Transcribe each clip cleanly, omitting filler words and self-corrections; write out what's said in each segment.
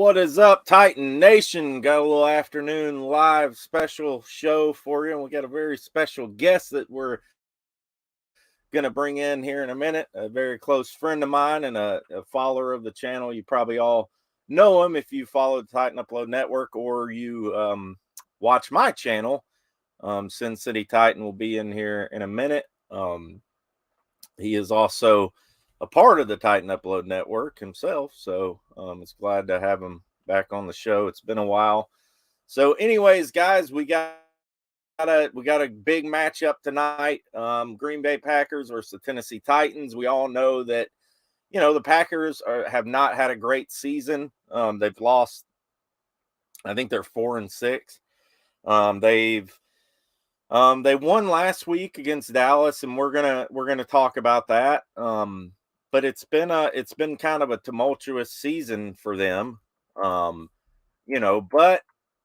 What is up, Titan Nation? Got a little afternoon live special show for you, and we got a very special guest that we're going to bring in here in a minute. A very close friend of mine and a follower of the channel. You probably all know him if you follow the Titan Upload Network or you watch my channel. Sin City Titan will be in here in a minute. He is also a part of the Titan Upload Network himself, so it's glad to have him back on the show. It's been a while. So anyways, guys, we got a big matchup tonight. Green Bay Packers versus the Tennessee Titans. We all know that, you know, the Packers have not had a great season. They've lost, I think they're 4-6. They won last week against Dallas, and we're gonna talk about that. But it's been kind of a tumultuous season for them. You know, but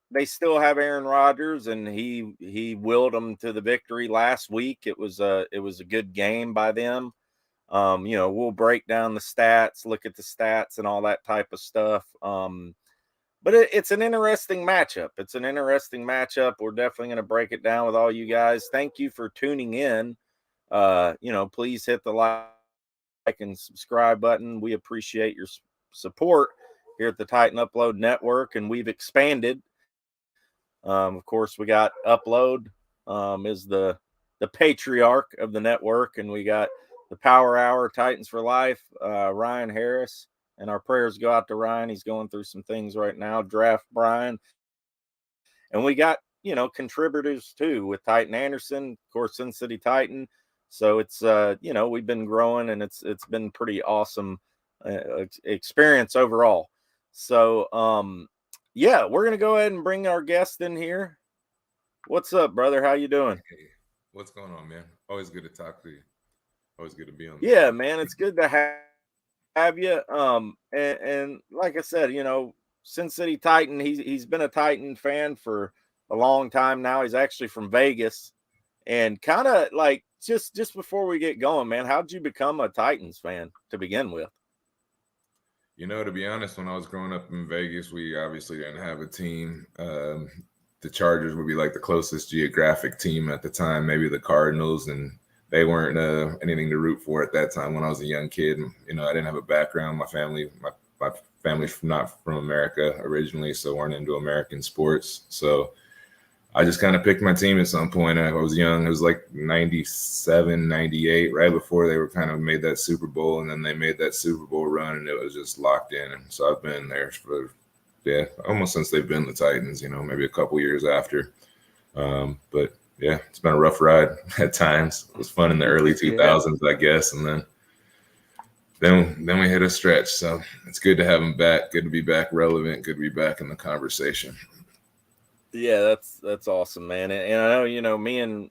they still have Aaron Rodgers, and he willed them to the victory last week. It was a good game by them. You know, we'll break down the stats, look at the stats and all that type of stuff. But it's an interesting matchup. It's an interesting matchup. We're definitely going to break it down with all you guys. Thank you for tuning in. You know, please hit the like and subscribe button. We appreciate your support here at the Titan Upload Network, and we've expanded. Of course, we got Upload is the patriarch of the network, and we got the Power Hour, Titans for Life, Ryan Harris. And our prayers go out to Ryan. He's going through some things right now. Draft Brian. And we got, you know, contributors too with Titan Anderson, of course, Sin City Titan. So it's, you know, we've been growing, and it's been pretty awesome experience overall. So, yeah, we're going to go ahead and bring our guest in here. What's up, brother? How you doing? Hey, what's going on, man? Always good to talk to you. Always good to be on. Yeah, show. Man, it's good to have you. And like I said, you know, Sin City Titan, he's been a Titan fan for a long time now. He's actually from Vegas, and kind of like just before we get going, man, how'd you become a Titans fan to begin with? You know, to be honest, when I was growing up in Vegas, we obviously didn't have a team. The Chargers would be like the closest geographic team at the time, maybe the Cardinals, and they weren't anything to root for at that time when I was a young kid. You know, I didn't have a background. My family's not from America originally, so weren't into American sports. So I just kind of picked my team at some point. I was young. It was like 97, 98, right before they were kind of made that Super Bowl, and then they made that Super Bowl run, and it was just locked in. And so I've been there for, almost since they've been the Titans, you know, maybe a couple years after. But yeah, it's been a rough ride at times. It was fun in the early 2000s, I guess, and then we hit a stretch. So it's good to have them back. Good to be back relevant. Good to be back in the conversation. Yeah, that's awesome, man. And I know, you know, me and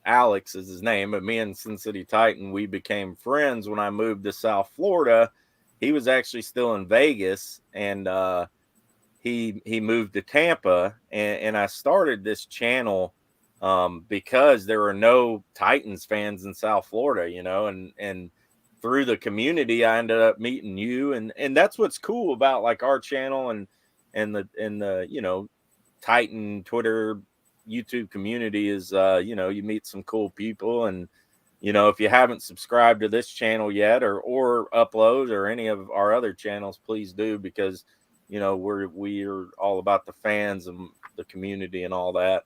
Alex is his name, but me and Sin City Titan, we became friends when I moved to South Florida. He was actually still in Vegas, and he moved to Tampa, and I started this channel because there were no Titans fans in South Florida, you know, and through the community, I ended up meeting you, and that's what's cool about like our channel and the you know, Titan Twitter, YouTube community is, you know, you meet some cool people. And, you know, if you haven't subscribed to this channel yet or Upload or any of our other channels, please do, because, you know, we're all about the fans and the community and all that.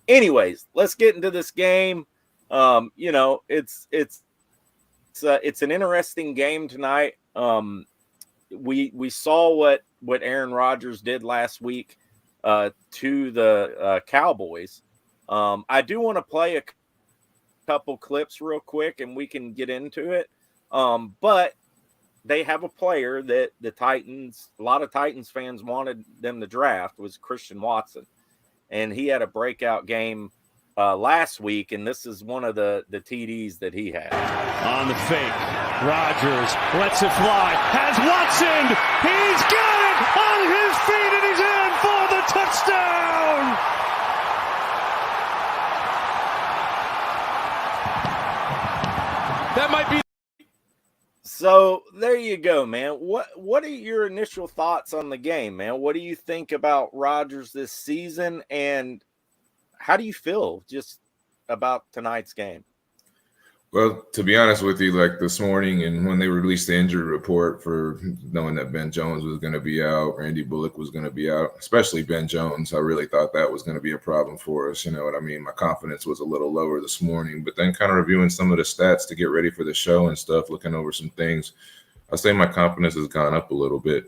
Anyways, let's get into this game. You know, it's an interesting game tonight. We saw what Aaron Rodgers did last week to the Cowboys. I do want to play a couple clips real quick, and we can get into it. But they have a player that the Titans, a lot of Titans fans wanted them to draft, was Christian Watson. And he had a breakout game last week, and this is one of the TDs that he had. On the fake, Rodgers lets it fly, has Watson, he's got it on his feet, and he's in for the touchdown! That might be. So there you go, man. What are your initial thoughts on the game, man? What do you think about Rodgers this season, and how do you feel just about tonight's game? Well, to be honest with you, like this morning and when they released the injury report for knowing that Ben Jones was going to be out, Randy Bullock was going to be out, especially Ben Jones, I really thought that was going to be a problem for us. You know what I mean? My confidence was a little lower this morning, but then kind of reviewing some of the stats to get ready for the show and stuff, looking over some things, I say my confidence has gone up a little bit.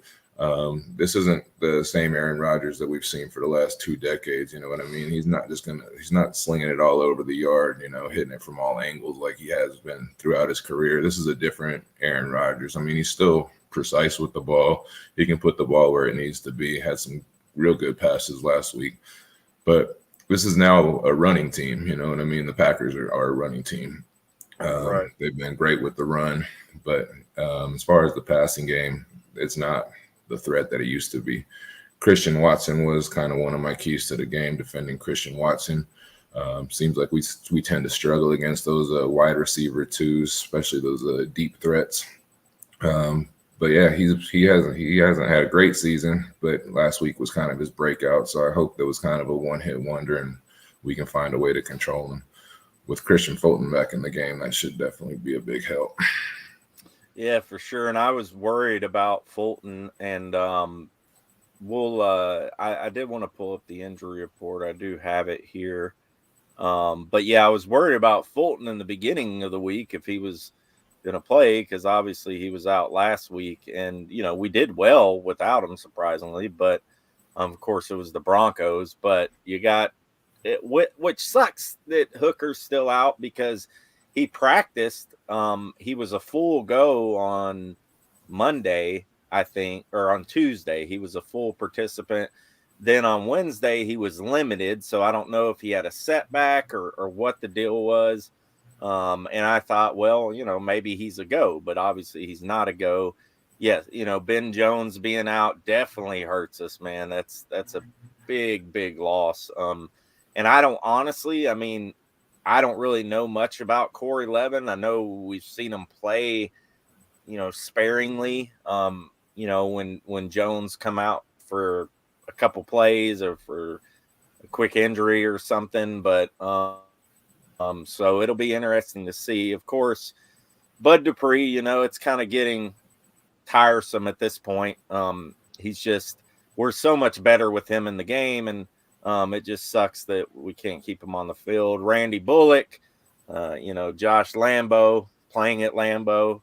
This isn't the same Aaron Rodgers that we've seen for the last 2 decades. You know what I mean? He's not slinging it all over the yard, hitting it from all angles like he has been throughout his career. This is a different Aaron Rodgers. I mean, he's still precise with the ball. He can put the ball where it needs to be. Had some real good passes last week, but this is now a running team. You know what I mean? The Packers are a running team. Right. They've been great with the run, but as far as the passing game, it's not the threat that it used to be. Christian Watson was kind of one of my keys to the game, defending Christian Watson. Seems like we tend to struggle against those wide receiver twos, especially those deep threats. But yeah, he hasn't had a great season, but last week was kind of his breakout. So I hope that was kind of a one-hit wonder, and we can find a way to control him. With Christian Fulton back in the game, that should definitely be a big help. Yeah, for sure. And I was worried about Fulton, and I did want to pull up the injury report. I do have it here. But yeah, I was worried about Fulton in the beginning of the week if he was going to play, because obviously he was out last week, and we did well without him, surprisingly. But of course, it was the Broncos. But you got it, which sucks that Hooker's still out, because he practiced. He was a full go on Monday, I think, or on Tuesday. He was a full participant. Then on Wednesday, he was limited. So I don't know if he had a setback or what the deal was. And I thought, well, maybe he's a go, but obviously he's not a go. Yes, Ben Jones being out definitely hurts us, man. That's a big, big loss. And I don't really know much about Corey Levin. I know we've seen him play, sparingly. When Jones come out for a couple plays or for a quick injury or something, but so it'll be interesting to see. Of course, Bud Dupree, it's kind of getting tiresome at this point. We're so much better with him in the game, and it just sucks that we can't keep him on the field. Randy Bullock, Josh Lambo playing at Lambeau.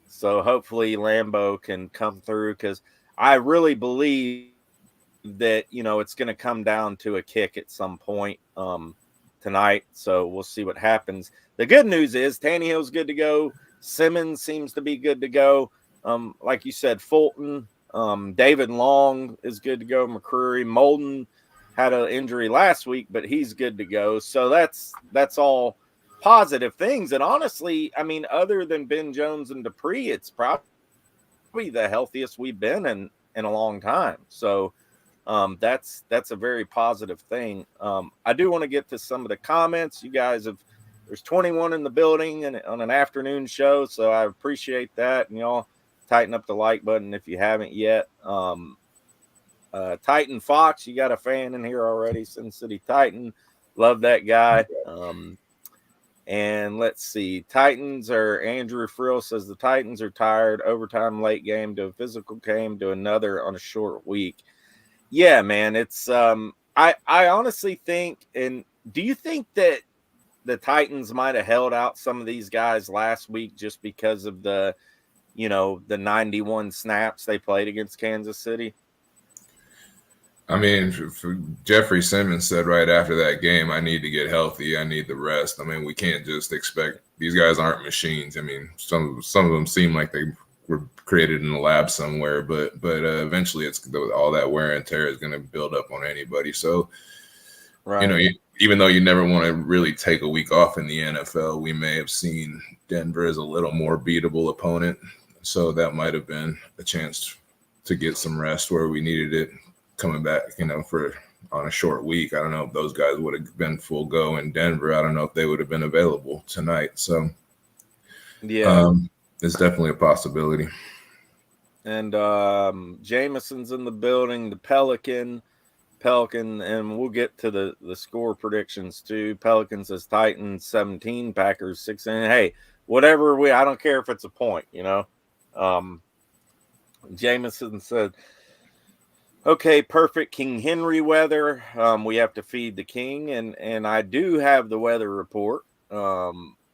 So hopefully Lambeau can come through, because I really believe that, it's going to come down to a kick at some point tonight. So we'll see what happens. The good news is Tannehill's good to go. Simmons seems to be good to go. Like you said, Fulton, David Long is good to go. McCreary, Molden had an injury last week, but he's good to go. So that's all positive things. And honestly, other than Ben Jones and Dupree, it's probably the healthiest we've been in a long time. So that's a very positive thing. I do want to get to some of the comments. You guys there's 21 in the building and on an afternoon show, so I appreciate that. And y'all tighten up the like button if you haven't yet. Titan Fox, you got a fan in here already, Sin City Titan. Love that guy. And let's see. Andrew Frill says the Titans are tired. Overtime, late game to a physical game to another on a short week. Yeah, man. It's I honestly think, and do you think that the Titans might have held out some of these guys last week just because of the 91 snaps they played against Kansas City? Jeffrey Simmons said right after that game, I need to get healthy. I need the rest. We can't just expect – these guys aren't machines. Some of them seem like they were created in a lab somewhere, but eventually it's all that wear and tear is going to build up on anybody. So, right. Even though you never want to really take a week off in the NFL, we may have seen Denver as a little more beatable opponent. So that might have been a chance to get some rest where we needed it. Coming back, on a short week. I don't know if those guys would have been full go in Denver. I don't know if they would have been available tonight. So, yeah. It's definitely a possibility. And Jameson's in the building, the Pelican, and we'll get to the score predictions too. Pelicans says Titans 17, Packers 16. Hey, whatever I don't care if it's a point, you know. Jameson said, okay, perfect King Henry weather. We have to feed the king, and I do have the weather report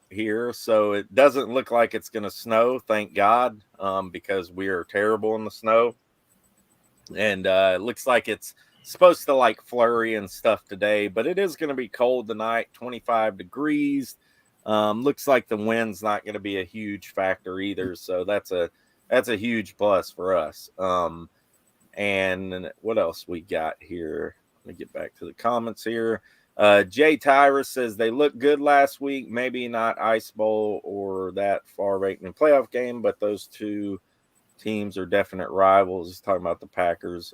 here, so it doesn't look like it's going to snow, thank God, because we are terrible in the snow. And it looks like it's supposed to like flurry and stuff today, but it is going to be cold tonight, 25 degrees. Looks like the wind's not going to be a huge factor either, so that's a huge plus for us. And what else we got here? Let me get back to the comments here. Jay Tyrus says they looked good last week. Maybe not Ice Bowl or that far ranked in playoff game, but those two teams are definite rivals. He's talking about the Packers.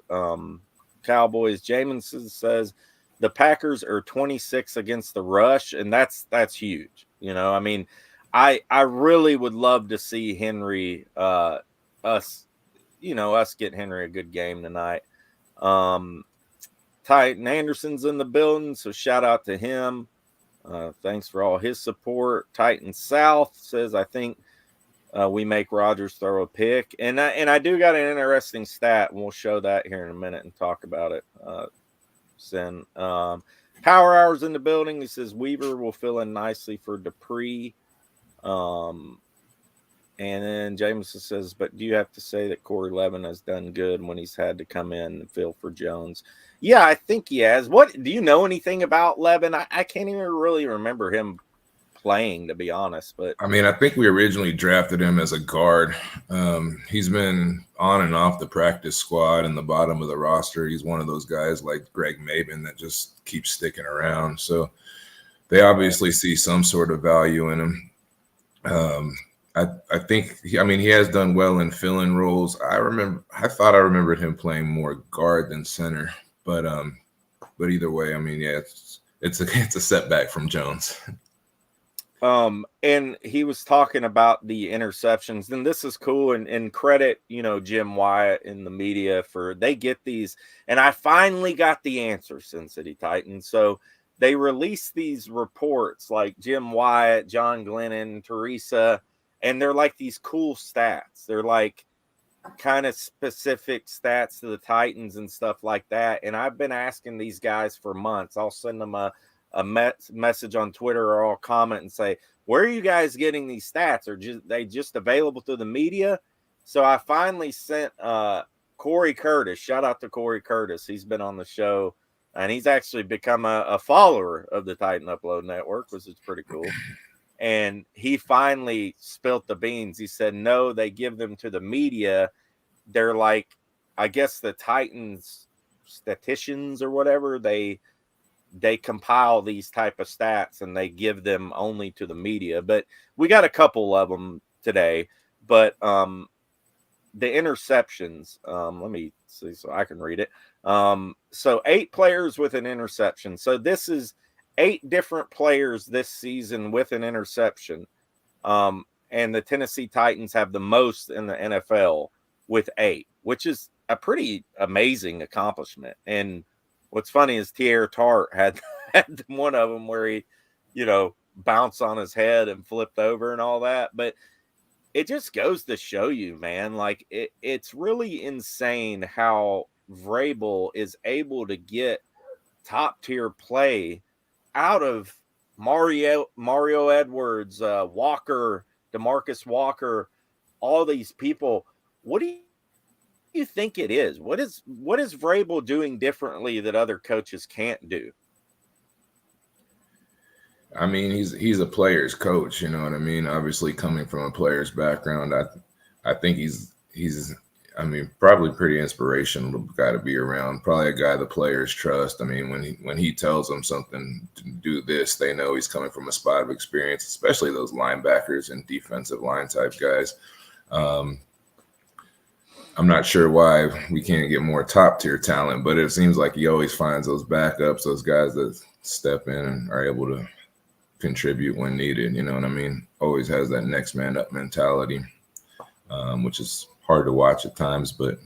Cowboys. Jamison says the Packers are 26 against the rush, and that's huge. You know, I mean, I really would love to see Henry us get Henry a good game tonight. Titan Anderson's in the building, so shout out to him. Thanks for all his support. Titan South says, I think we make Rodgers throw a pick. And I do got an interesting stat, and we'll show that here in a minute and talk about it. Power Hour's in the building. He says Weaver will fill in nicely for Dupree. And then Jameson says, but do you have to say that Corey Levin has done good when he's had to come in and fill for Jones? Yeah, I think he has. What do you know anything about Levin? I can't even really remember him playing, to be honest. But I mean, I think we originally drafted him as a guard. He's been on and off the practice squad and the bottom of the roster. He's one of those guys like Greg Maben that just keeps sticking around. So they obviously see some sort of value in him. I think he has done well in fill-in roles. I thought I remembered him playing more guard than center, but either way, I mean, yeah, it's a setback from Jones. And he was talking about the interceptions, and this is cool, and credit, Jim Wyatt in the media for they get these, and I finally got the answer, Sin City Titans. So they released these reports like Jim Wyatt, John Glennon, Teresa, and they're like these cool stats. They're like kind of specific stats to the Titans and stuff like that. And I've been asking these guys for months. I'll send them a message on Twitter, or I'll comment and say, where are you guys getting these stats? Are they just available through the media? So I finally sent Corey Curtis. Shout out to Corey Curtis. He's been on the show, and he's actually become a follower of the Titan Upload Network, which is pretty cool. And he finally spilt the beans. He said, no, they give them to the media. They're like, I guess the Titans statisticians or whatever, they compile these type of stats and they give them only to the media. But we got a couple of them today. But the interceptions, let me see so I can read it. So 8 players with an interception. So this is 8 different players this season with an interception. And the Tennessee Titans have the most in the NFL with 8, which is a pretty amazing accomplishment. And what's funny is Tierre Tart had one of them where he, bounced on his head and flipped over and all that. But it just goes to show you, man, like it's really insane how Vrabel is able to get top tier play out of Mario Edwards, Walker, DeMarcus Walker, all these people. What do you think it is? What is Vrabel doing differently that other coaches can't do? I mean, he's a player's coach, you know what I mean? Obviously coming from a player's background, I think he's probably pretty inspirational guy to be around. Probably a guy the players trust. I mean, when he tells them something to do this, they know he's coming from a spot of experience, especially those linebackers and defensive line type guys. I'm not sure why we can't get more top tier talent, but it seems like he always finds those backups, those guys that step in and are able to contribute when needed. You know what I mean? Always has that next man up mentality. which is hard to watch at times, but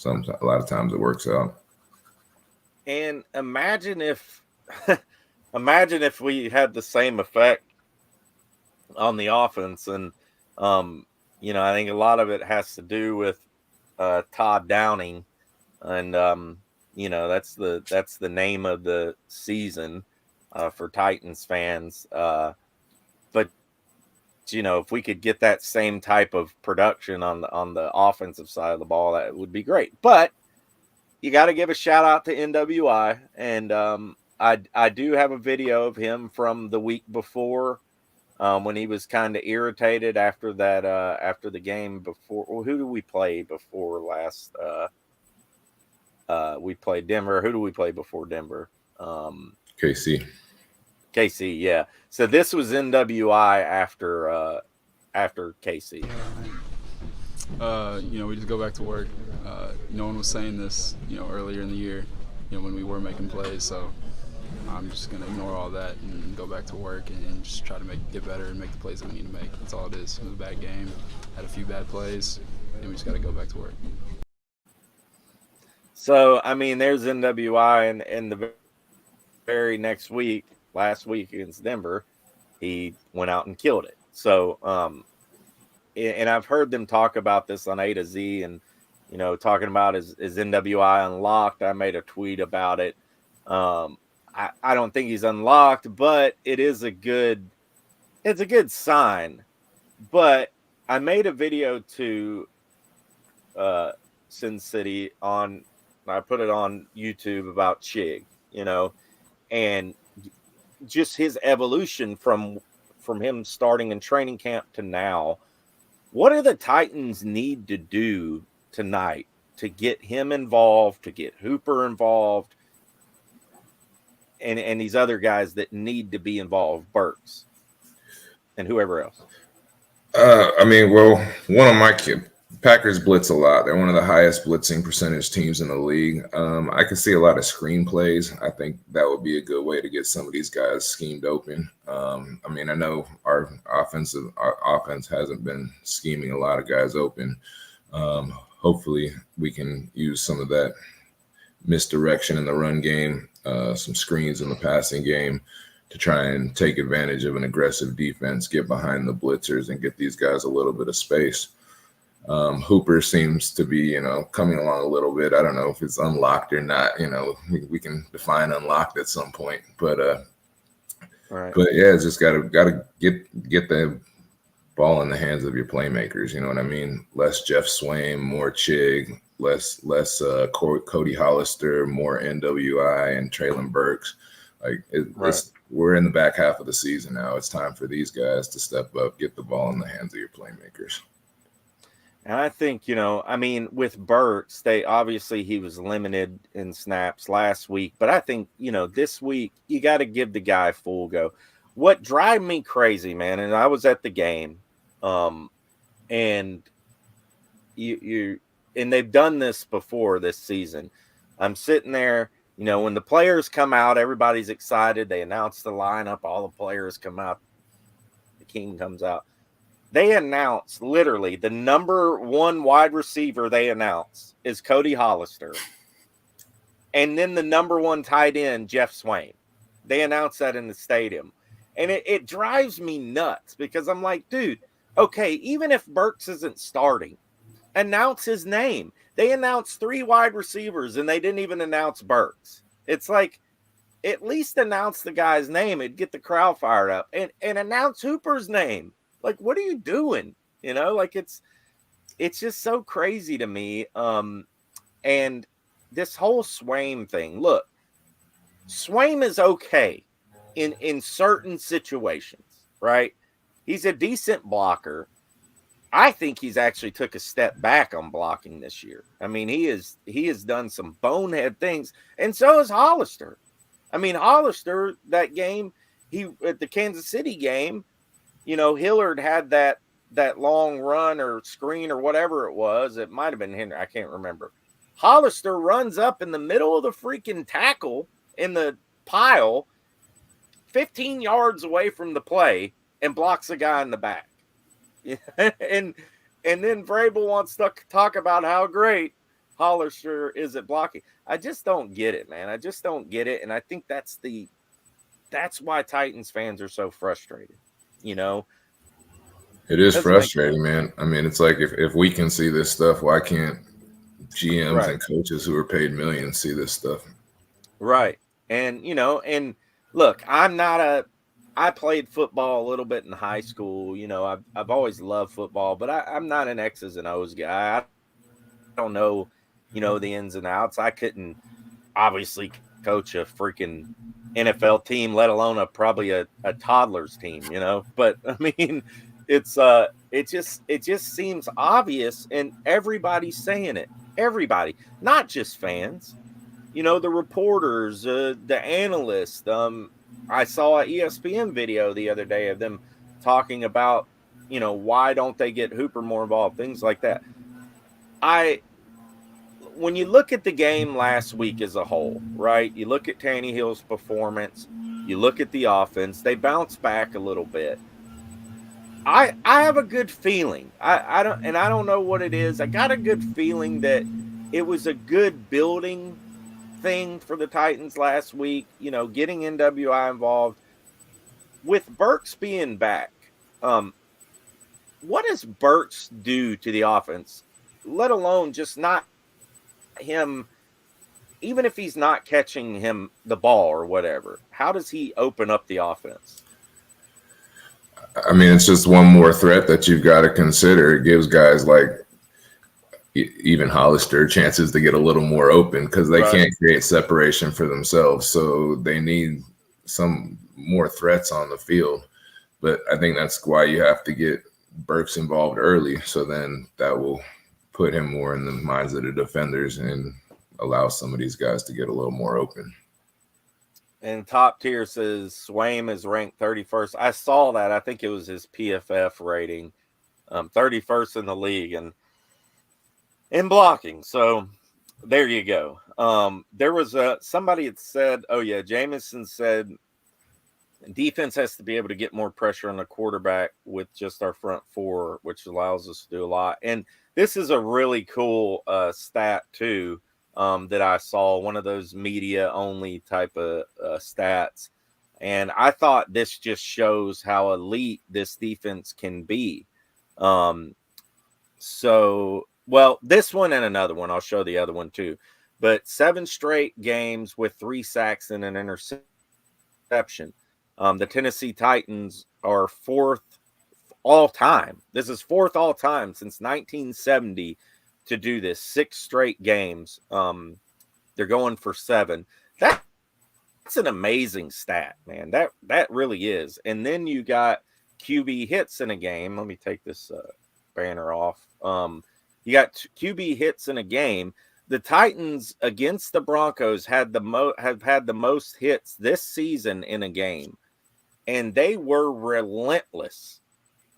a lot of times it works out. And imagine if we had the same effect on the offense. And I think a lot of it has to do with Todd Downing, and that's the name of the season for Titans fans. But if we could get that same type of production on the offensive side of the ball, that would be great. But you got to give a shout out to NWI, and I do have a video of him from the week before, when he was kind of irritated after the game before. Well, who did we play before last? We played Denver. Who do we play before Denver? KC, yeah. So this was NWI after KC. We just go back to work. No one was saying this, earlier in the year, when we were making plays. So I'm just going to ignore all that and go back to work and just try to get better and make the plays that we need to make. That's all it is. It was a bad game, had a few bad plays, and we just got to go back to work. So, there's NWI, and the very next week, last week against Denver, he went out and killed it. So, and I've heard them talk about this on A to Z, and, talking about is NWI unlocked. I made a tweet about it. I don't think he's unlocked, but it's a good sign. But I made a video to Sin City I put it on YouTube about Chig, and just his evolution from him starting in training camp to now. What do the Titans need to do tonight to get him involved, to get Hooper involved, and these other guys that need to be involved, Burks and whoever else? One of my Packers blitz a lot. They're one of the highest blitzing percentage teams in the league. I can see a lot of screen plays. I think that would be a good way to get some of these guys schemed open. I know our offense hasn't been scheming a lot of guys open. Hopefully we can use some of that misdirection in the run game, some screens in the passing game to try and take advantage of an aggressive defense, get behind the blitzers, and get these guys a little bit of space. Hooper seems to be, coming along a little bit. I don't know if it's unlocked or not. We can define unlocked at some point, but right. But yeah, it's just gotta get the ball in the hands of your playmakers. You know what I mean? Less Jeff Swaim, more Chig, less Cody Hollister, more NWI and Traylon Burks. We're in the back half of the season now. It's time for these guys to step up, get the ball in the hands of your playmakers. And I think, with Burks, he was limited in snaps last week, but I think, this week you got to give the guy full go. What drives me crazy, man, and I was at the game, and and they've done this before this season. I'm sitting there, when the players come out, everybody's excited. They announce the lineup, all the players come out, the king comes out. They announce literally the number one wide receiver they announce is Cody Hollister. And then the number one tight end, Jeff Swaim. They announce that in the stadium. And it drives me nuts because I'm like, dude, okay, even if Burks isn't starting, announce his name. They announced 3 wide receivers and they didn't even announce Burks. It's like, at least announce the guy's name and get the crowd fired up, and announce Hooper's name. Like, what are you doing? It's just so crazy to me. And this whole Swaim thing, look, Swaim is okay in certain situations, right? He's a decent blocker. I think he's actually took a step back on blocking this year. He has done some bonehead things, and so has Hollister. Hollister, that game, at the Kansas City game, Hillard had that long run or screen or whatever it was. It might have been Henry. I can't remember. Hollister runs up in the middle of the freaking tackle in the pile, 15 yards away from the play, and blocks a guy in the back. and And then Vrabel wants to talk about how great Hollister is at blocking. I just don't get it, man. I just don't get it. And I think that's why Titans fans are so frustrated, you know? It is frustrating, man. I mean, it's like if we can see this stuff, why can't GMs and coaches who are paid millions see this stuff? Right. And, and look, I played football a little bit in high school. I've always loved football, but I'm not an X's and O's guy. I don't know, the ins and outs. I couldn't obviously coach a freaking NFL team, let alone probably a toddler's team, But I mean, it just seems obvious, and everybody's saying it. Everybody, not just fans. The reporters, the analysts. I saw an ESPN video the other day of them talking about, why don't they get Hooper more involved, things like that. When you look at the game last week as a whole, right? You look at Tannehill's performance, you look at the offense, they bounced back a little bit. I have a good feeling. I don't know what it is. I got a good feeling that it was a good building thing for the Titans last week, getting NWI involved. With Burks being back, what does Burks do to the offense? Let alone just not him, even if he's not catching him the ball or whatever, how does he open up the offense? I mean, it's just one more threat that you've got to consider. It gives guys like even Hollister chances to get a little more open because they can't create separation for themselves. So they need some more threats on the field. But I think that's why you have to get Burks involved early. So then that will put him more in the minds of the defenders and allow some of these guys to get a little more open. And Top Tier says Swaim is ranked 31st. I saw that. I think it was his PFF rating, 31st in the league and in blocking. So there you go. There was somebody had said, oh yeah, Jameson said defense has to be able to get more pressure on the quarterback with just our front four, which allows us to do a lot. And this is a really cool stat too. That I saw, one of those media only type of stats. And I thought this just shows how elite this defense can be. This one and another one, I'll show the other one too, but 7 straight games with 3 sacks and an interception. The Tennessee Titans are 4th all time. This is 4th all time since 1970 to do this. 6 straight games. They're going for 7. That's an amazing stat, man. That really is. And then you got QB hits in a game. Let me take this banner off. You got QB hits in a game. The Titans against the Broncos have had the most hits this season in a game, and they were relentless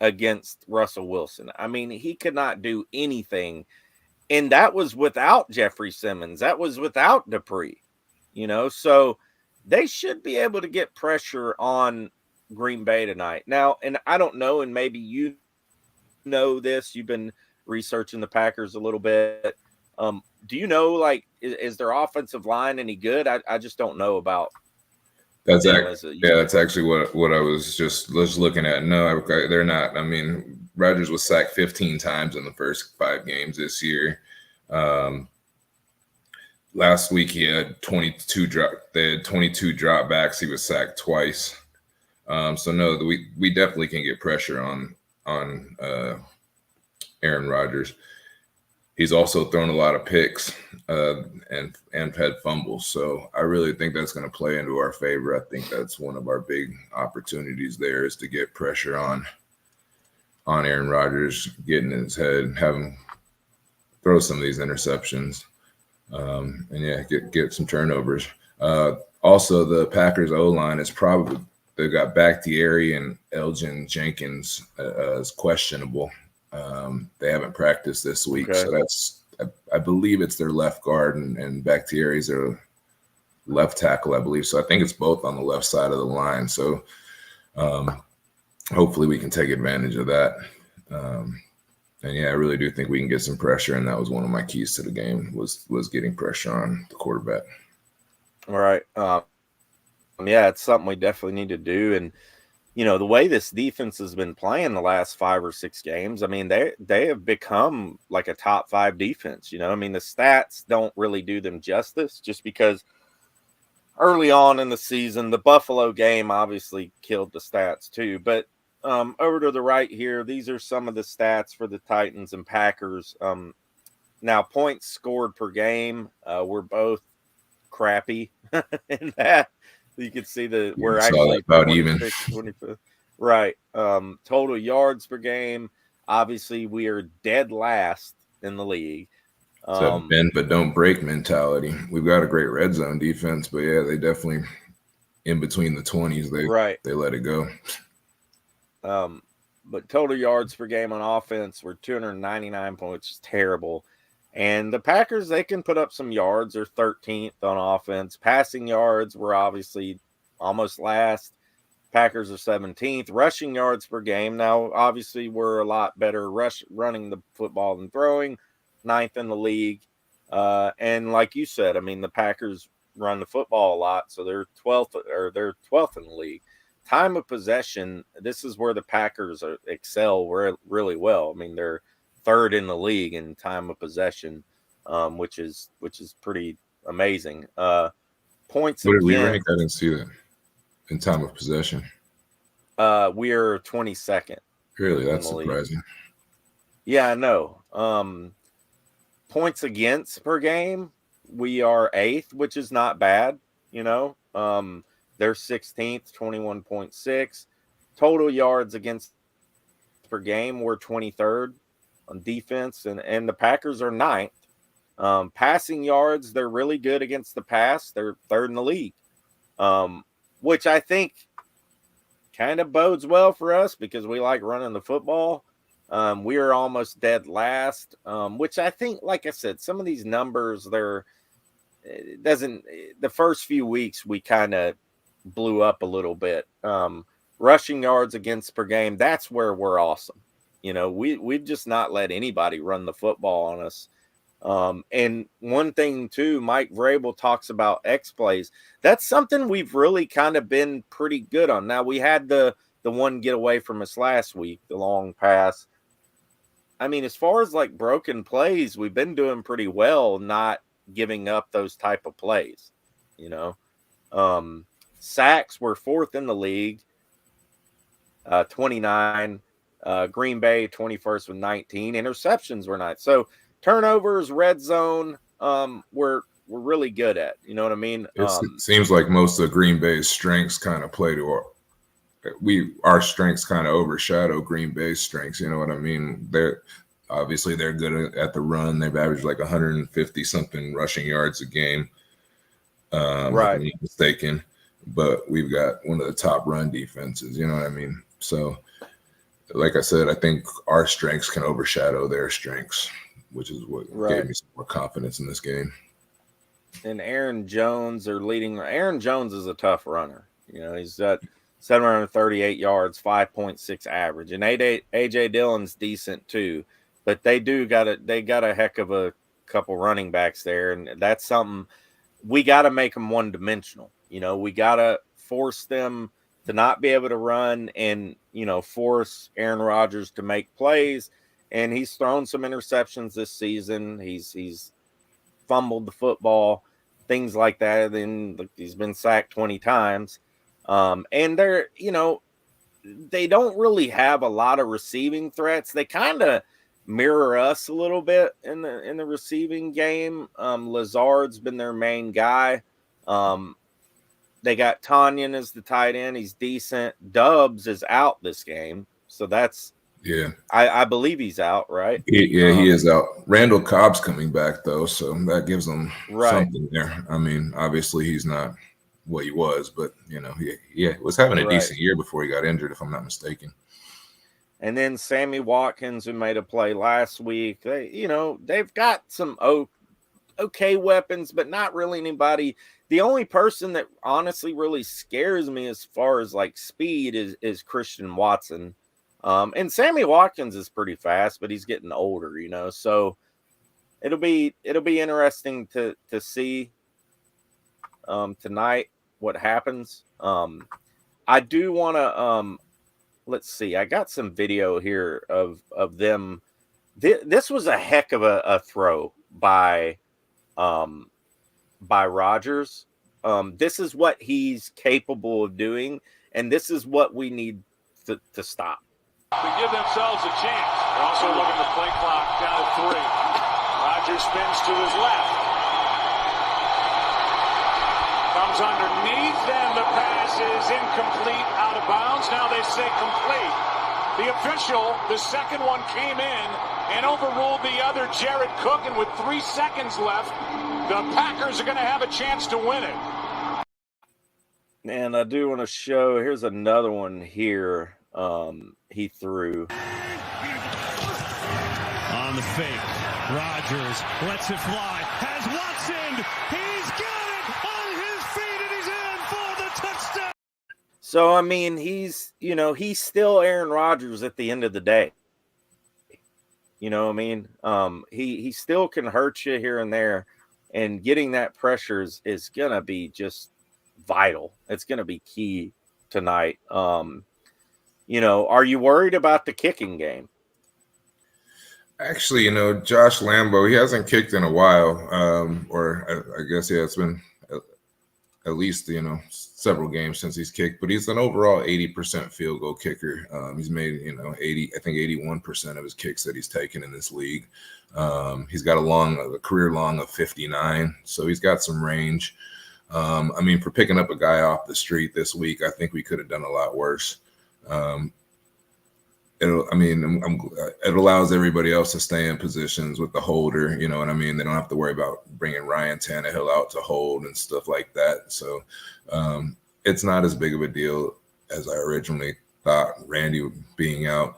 against Russell Wilson. I mean, he could not do anything. And that was without Jeffrey Simmons. That was without Dupree, so they should be able to get pressure on Green Bay tonight. Now, and I don't know, and maybe you know this, you've been researching the Packers a little bit. Do you know, like, is their offensive line any good? I just don't know about. That's actually what I was just looking at. No, they're not. I mean, Rodgers was sacked 15 times in the first 5 games this year. Last week he had 22 dropbacks. He was sacked twice. So no, we definitely can get pressure on Aaron Rodgers. He's also thrown a lot of picks and had fumbles. So I really think that's going to play into our favor. I think that's one of our big opportunities there is to get pressure on Aaron Rodgers, get in his head, have him throw some of these interceptions, and get some turnovers. Also, the Packers O-line is probably they've got Bakhtiari and Elgin Jenkins as questionable. They haven't practiced this week, so that's I believe it's their left guard and Bakhtiari's their left tackle, I believe. So I think it's both on the left side of the line. So hopefully we can take advantage of that. And yeah, I really do think we can get some pressure, and that was one of my keys to the game was getting pressure on the quarterback. All right. Yeah, it's something we definitely need to do. And the way this defense has been playing the last 5 or 6 games, I mean, they have become like a top 5 defense. I mean, the stats don't really do them justice, just because early on in the season, the Buffalo game obviously killed the stats too. But over to the right here, these are some of the stats for the Titans and Packers. Now, points scored per game, we're both crappy in that. You can see that Yeah, we're I saw that actually about 26, even. 25th. Right. Total yards per game. Obviously, we are dead last in the league. It's a bend but don't break mentality. We've got a great red zone defense, but yeah, they definitely in between the 20s. They let it go. But total yards per game on offense were 299 points, which is terrible. And the Packers, they can put up some yards. They're 13th on offense. Passing yards were obviously almost last. Packers are 17th. Rushing yards per game. Now, obviously, we're a lot better running the football than throwing. 9th in the league. And like you said, I mean, the Packers run the football a lot, so they're 12th in the league. Time of possession, this is where the Packers excel really well. I mean, they're 3rd in the league in time of possession, which is pretty amazing. Points What did we rank? against, I didn't see that in time of possession. we are 22nd. Really, that's surprising. Yeah, I know. Points against per game, we are 8th, which is not bad. They're 16th, 21.6. Total yards against per game, we're 23rd on defense, and the Packers are 9th. Passing yards, they're really good against the pass. They're 3rd in the league, which I think kind of bodes well for us because we like running the football. We are almost dead last, which I think, like I said, some of these numbers, the first few weeks we kind of blew up a little bit. Rushing yards against per game, that's where we're awesome. We've just not let anybody run the football on us. And one thing too, Mike Vrabel talks about X plays. That's something we've really kind of been pretty good on. Now, we had the one get away from us last week, the long pass. I mean, as far as like broken plays, we've been doing pretty well, not giving up those type of plays. Sacks were 4th in the league, 29. Green Bay 21st with 19. Interceptions were 9. So turnovers, red zone, we're really good at. You know what I mean? It seems like most of Green Bay's strengths kind of play to our strengths kind of overshadow Green Bay's strengths. You know what I mean? They're good at the run. They've averaged like 150 something rushing yards a game. Right. If I'm not mistaken. But we've got one of the top run defenses. You know what I mean? So, like I said, I think our strengths can overshadow their strengths, which is what gave me some more confidence in this game. And Aaron Jones are leading. Aaron Jones is a tough runner. He's got 738 yards, 5.6 average, and AJ Dillon's decent too. But they got a heck of a couple running backs there, and that's something we got to make them one dimensional. We got to force them to not be able to run and, force Aaron Rodgers to make plays. And he's thrown some interceptions this season. He's fumbled the football, things like that. Then he's been sacked 20 times. And they don't really have a lot of receiving threats. They kind of mirror us a little bit in the receiving game. Lazard's been their main guy. They got Tanyan as the tight end. He's decent. Dubs is out this game. So that's, I believe he's out, right? He is out. Randall Cobb's coming back, though. So that gives them something there. I mean, obviously he's not what he was, but, he was having a decent year before he got injured, if I'm not mistaken. And then Sammy Watkins, who made a play last week, they've got some okay weapons, but not really anybody. The only person that honestly really scares me as far as like speed is Christian Watson. And Sammy Watkins is pretty fast, but he's getting older, so it'll be interesting to see tonight what happens. I do want to let's see. I got some video here of them. This was a heck of a throw by Rodgers. This is what he's capable of doing, and this is what we need to stop. To give themselves a chance. They're also looking at the play clock down to 3. Rodgers spins to his left. Comes underneath, and the pass is incomplete, out of bounds. Now they say complete. The official, the second one came in and overruled the other, Jared Cook, and with 3 seconds left, the Packers are going to have a chance to win it. And I do want to show, here's another one here. He threw. On the fake, Rodgers lets it fly, has Watson, he's got it on his feet, and he's in for the touchdown. So, I mean, he's still Aaron Rodgers at the end of the day. You know what I mean? He still can hurt you here and there, and getting that pressure is going to be just vital. It's going to be key tonight. Are you worried about the kicking game? Actually, Josh Lambo, he hasn't kicked in a while, or I guess, it's been at least, several games since he's kicked, but he's an overall 80% field goal kicker. He's made, 81% of his kicks that he's taken in this league. He's got a career long of 59, so he's got some range. For picking up a guy off the street this week, I think we could have done a lot worse. It allows everybody else to stay in positions with the holder. You know what I mean? They don't have to worry about bringing Ryan Tannehill out to hold and stuff like that. So it's not as big of a deal as I originally thought. Randy being out,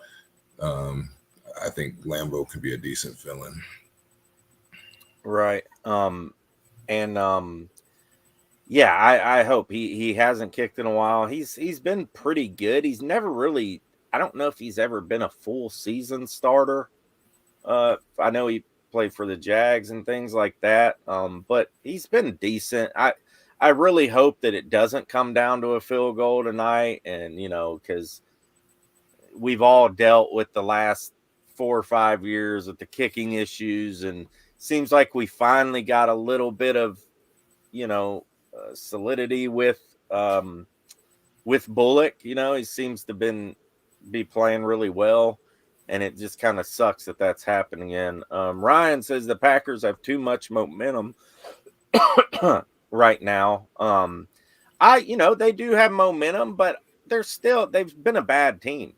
I think Lambo could be a decent fill-in. Right. Yeah, I hope he hasn't kicked in a while. He's been pretty good. He's never really, I don't know if he's ever been a full season starter. I know he played for the Jags and things like that. But he's been decent. I really hope that it doesn't come down to a field goal tonight. And, because we've all dealt with the last 4 or 5 years with the kicking issues, and seems like we finally got a little bit of, solidity with Bullock. He seems to be playing really well, and it just kind of sucks that that's happening again. Ryan says the Packers have too much momentum right now. They do have momentum, but they've been a bad team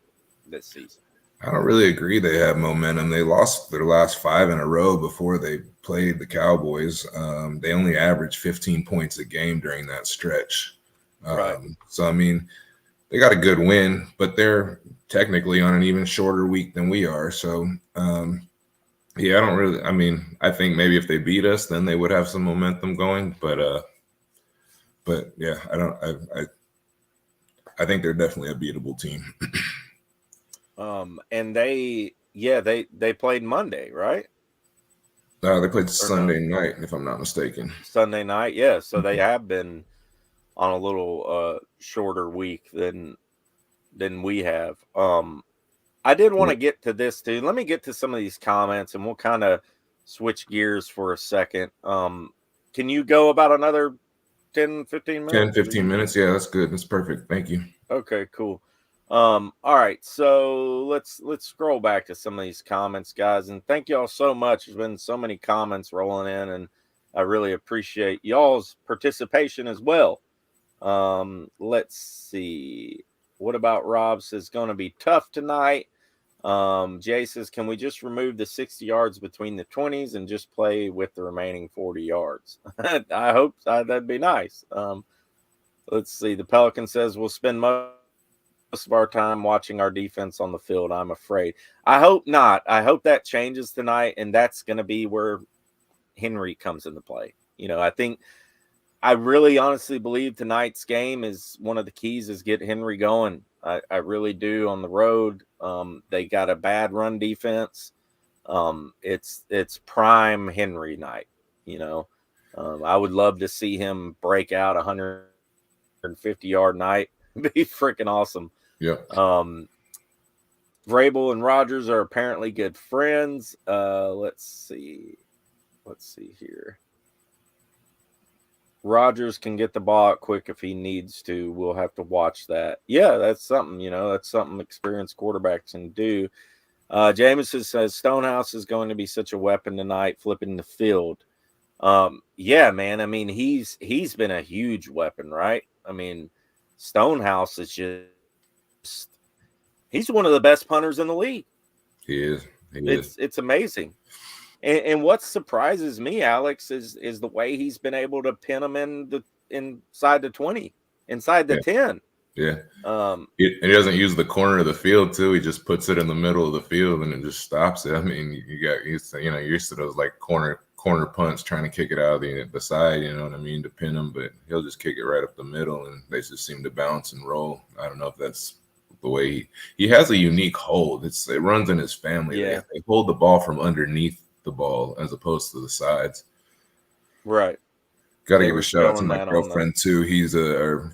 this season. I don't really agree they have momentum. They lost their last 5 in a row before they played the Cowboys. They only averaged 15 points a game during that stretch. Right. So, they got a good win, but they're technically on an even shorter week than we are. So, I don't really – I think maybe if they beat us, then they would have some momentum going. But yeah, I think they're definitely a beatable team. And they played Monday, right? They played Sunday night, if I'm not mistaken. Sunday night, yeah. So they have been on a little shorter week than we have. I did want to get to this too. Let me get to some of these comments, and we'll kind of switch gears for a second. Can you go about another 10, 15 minutes? 10, 15 minutes? Yeah, that's good. That's perfect. Thank you. Okay, cool. All right, so let's scroll back to some of these comments, guys, and thank y'all so much. There's been so many comments rolling in, and I really appreciate y'all's participation as well. Let's see. What about Rob says going to be tough tonight? Jay says, can we just remove the 60 yards between the 20s and just play with the remaining 40 yards? I hope that'd be nice. Let's see. The Pelican says we'll spend most of our time watching our defense on the field, I'm afraid. I hope not. I hope that changes tonight, and that's going to be where Henry comes into play. I I really honestly believe tonight's game is one of the keys is get Henry going. I really do on the road. They got a bad run defense. It's prime Henry night, you know. I would love to see him break out 150-yard night. Be freaking awesome. Yeah. Vrabel and Rodgers are apparently good friends. Let's see here. Rodgers can get the ball out quick if he needs to. We'll have to watch that. Yeah, that's something, that's something experienced quarterbacks can do. Jameson says Stonehouse is going to be such a weapon tonight, flipping the field. Yeah, man. I mean, he's been a huge weapon, right? I mean, Stonehouse is just he's one of the best punters in the league. He is. It's amazing. And what surprises me, Alex, is the way he's been able to pin them inside the 20, inside the 10. Yeah. And he doesn't use the corner of the field too. He just puts it in the middle of the field and it just stops it. I mean, you're used to those like corner punts trying to kick it out of the side, you know what I mean, to pin them, but he'll just kick it right up the middle and they just seem to bounce and roll. I don't know if that's the way he has a unique hold. It runs in his family. Yeah. They hold the ball from underneath the ball as opposed to the sides. Right. Got to give a shout out to my girlfriend too. He's a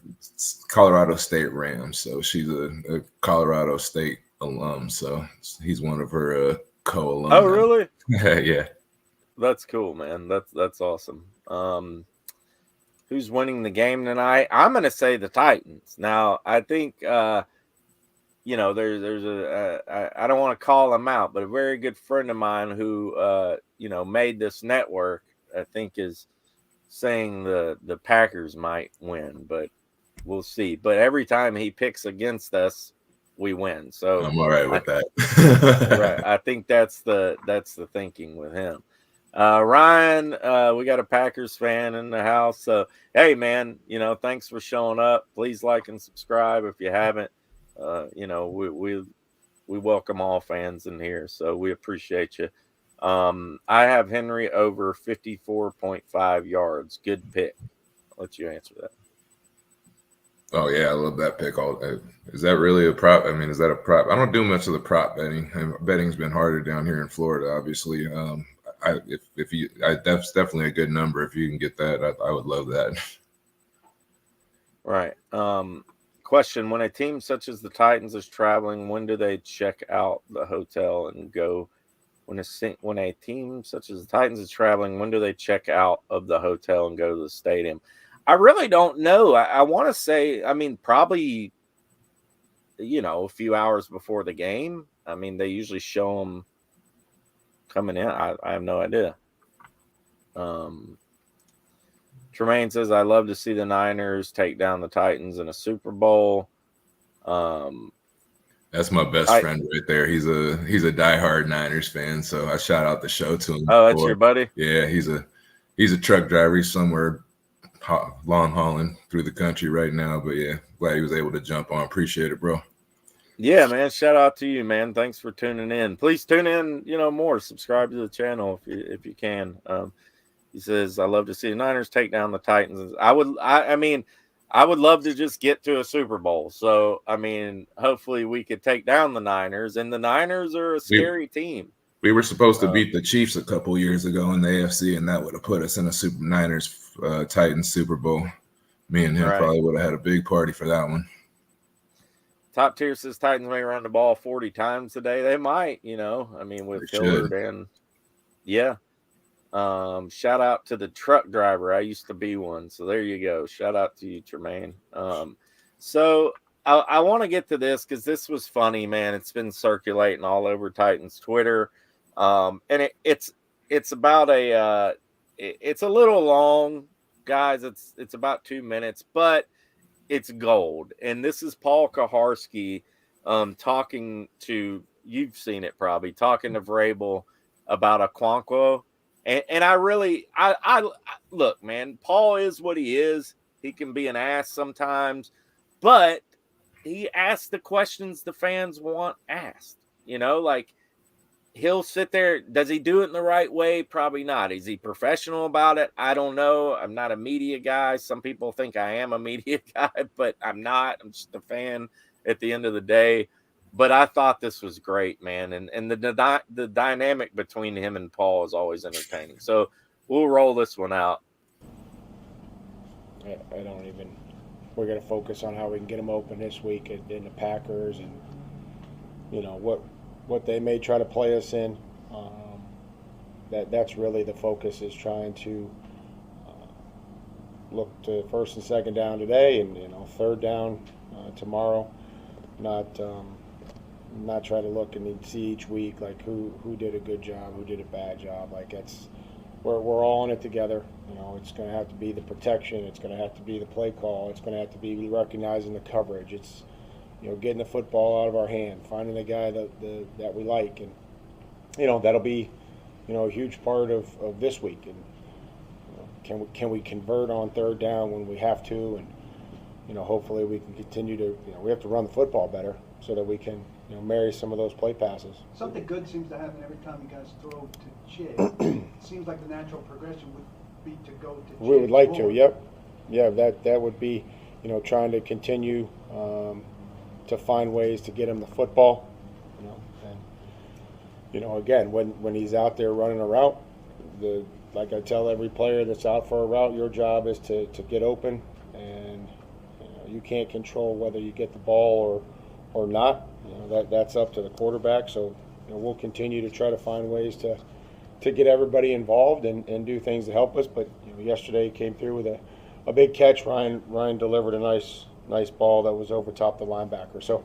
Colorado State Rams, so she's a Colorado State alum. So he's one of her co-alumni. Oh, really? Yeah. That's cool, man. That's awesome. Who's winning the game tonight? I'm going to say the Titans. Now, I think there's I don't want to call him out, but a very good friend of mine who made this network, I think, is saying the Packers might win, but we'll see. But every time he picks against us, we win. So I'm all right with that. Right. I think that's the thinking with him. Ryan, we got a Packers fan in the house. So hey, man, thanks for showing up. Please like and subscribe if you haven't. We welcome all fans in here, so we appreciate you. I have Henry over 54.5 yards. Good pick. I'll let you answer that. Oh yeah, I love that pick. Is that really a prop? I mean, is that a prop? I don't do much of the prop betting. Betting's been harder down here in Florida, obviously. That's definitely a good number. If you can get that, I would love that. Right. Question: when a team such as the Titans is traveling, when do they check out the hotel and go? When a team such as the Titans is traveling, when do they check out of the hotel and go to the stadium? I really don't know. I want to say, probably, a few hours before the game. I mean, they usually show them coming in. I have no idea. Tremaine says, I love to see the Niners take down the Titans in a Super Bowl. That's my best friend right there. He's a diehard Niners fan, so I shout out the show to him. Oh, that's your buddy? Yeah, he's a truck driver. He's somewhere long hauling through the country right now, but yeah, glad he was able to jump on. Appreciate it, bro. Yeah, man. Shout out to you, man. Thanks for tuning in. Please tune in, more. Subscribe to the channel if you can. He says, I love to see the Niners take down the Titans. I would love to just get to a Super Bowl. So, hopefully we could take down the Niners. And the Niners are a scary team. We were supposed to beat the Chiefs a couple years ago in the AFC, and that would have put us in a Niners Titans Super Bowl. Me and him probably would have had a big party for that one. Top tier says Titans may run the ball 40 times today. They might, with Hillard and yeah. Shout out to the truck driver. I used to be one. So there you go. Shout out to you, Tremaine. So I want to get to this because this was funny, man. It's been circulating all over Titans Twitter. And it's about it's a little long, guys. It's about 2 minutes, but it's gold. And this is Paul Kaharski talking to, you've seen it probably, talking to Vrabel about Okonkwo. And I look, man, Paul is what he is. He can be an ass sometimes, but he asks the questions the fans want asked. he'll sit there. Does he do it in the right way? Probably not. Is he professional about it? I don't know. I'm not a media guy. Some people think I am a media guy, but I'm not. I'm just a fan at the end of the day. But I thought this was great, man. And the dynamic between him and Paul is always entertaining. So we'll roll this one out. I don't even. We're going to focus on how we can get them open this week in the Packers, and what they may try to play us in. That's really the focus, is trying to look to first and second down today, and third down tomorrow. Not try to look and see each week like who did a good job, who did a bad job. Like we're all in it together. It's going to have to be the protection. It's going to have to be the play call. It's going to have to be recognizing the coverage. It's getting the football out of our hand, finding the guy that we like, and that'll be a huge part of this week. And can we convert on third down when we have to, and hopefully we can continue to we have to run the football better so that we can marry some of those play passes. Something good seems to happen every time you guys throw to Chig. It seems like the natural progression would be to go to Chig. We would like more. to, yep. Yeah, that would be, trying to continue to find ways to get him the football. And again, when he's out there running a route, like I tell every player that's out for a route, your job is to get open, and you can't control whether you get the ball or not. That's up to the quarterback. So we'll continue to try to find ways to get everybody involved and do things to help us. But yesterday he came through with a big catch. Ryan delivered a nice ball that was over top the linebacker. So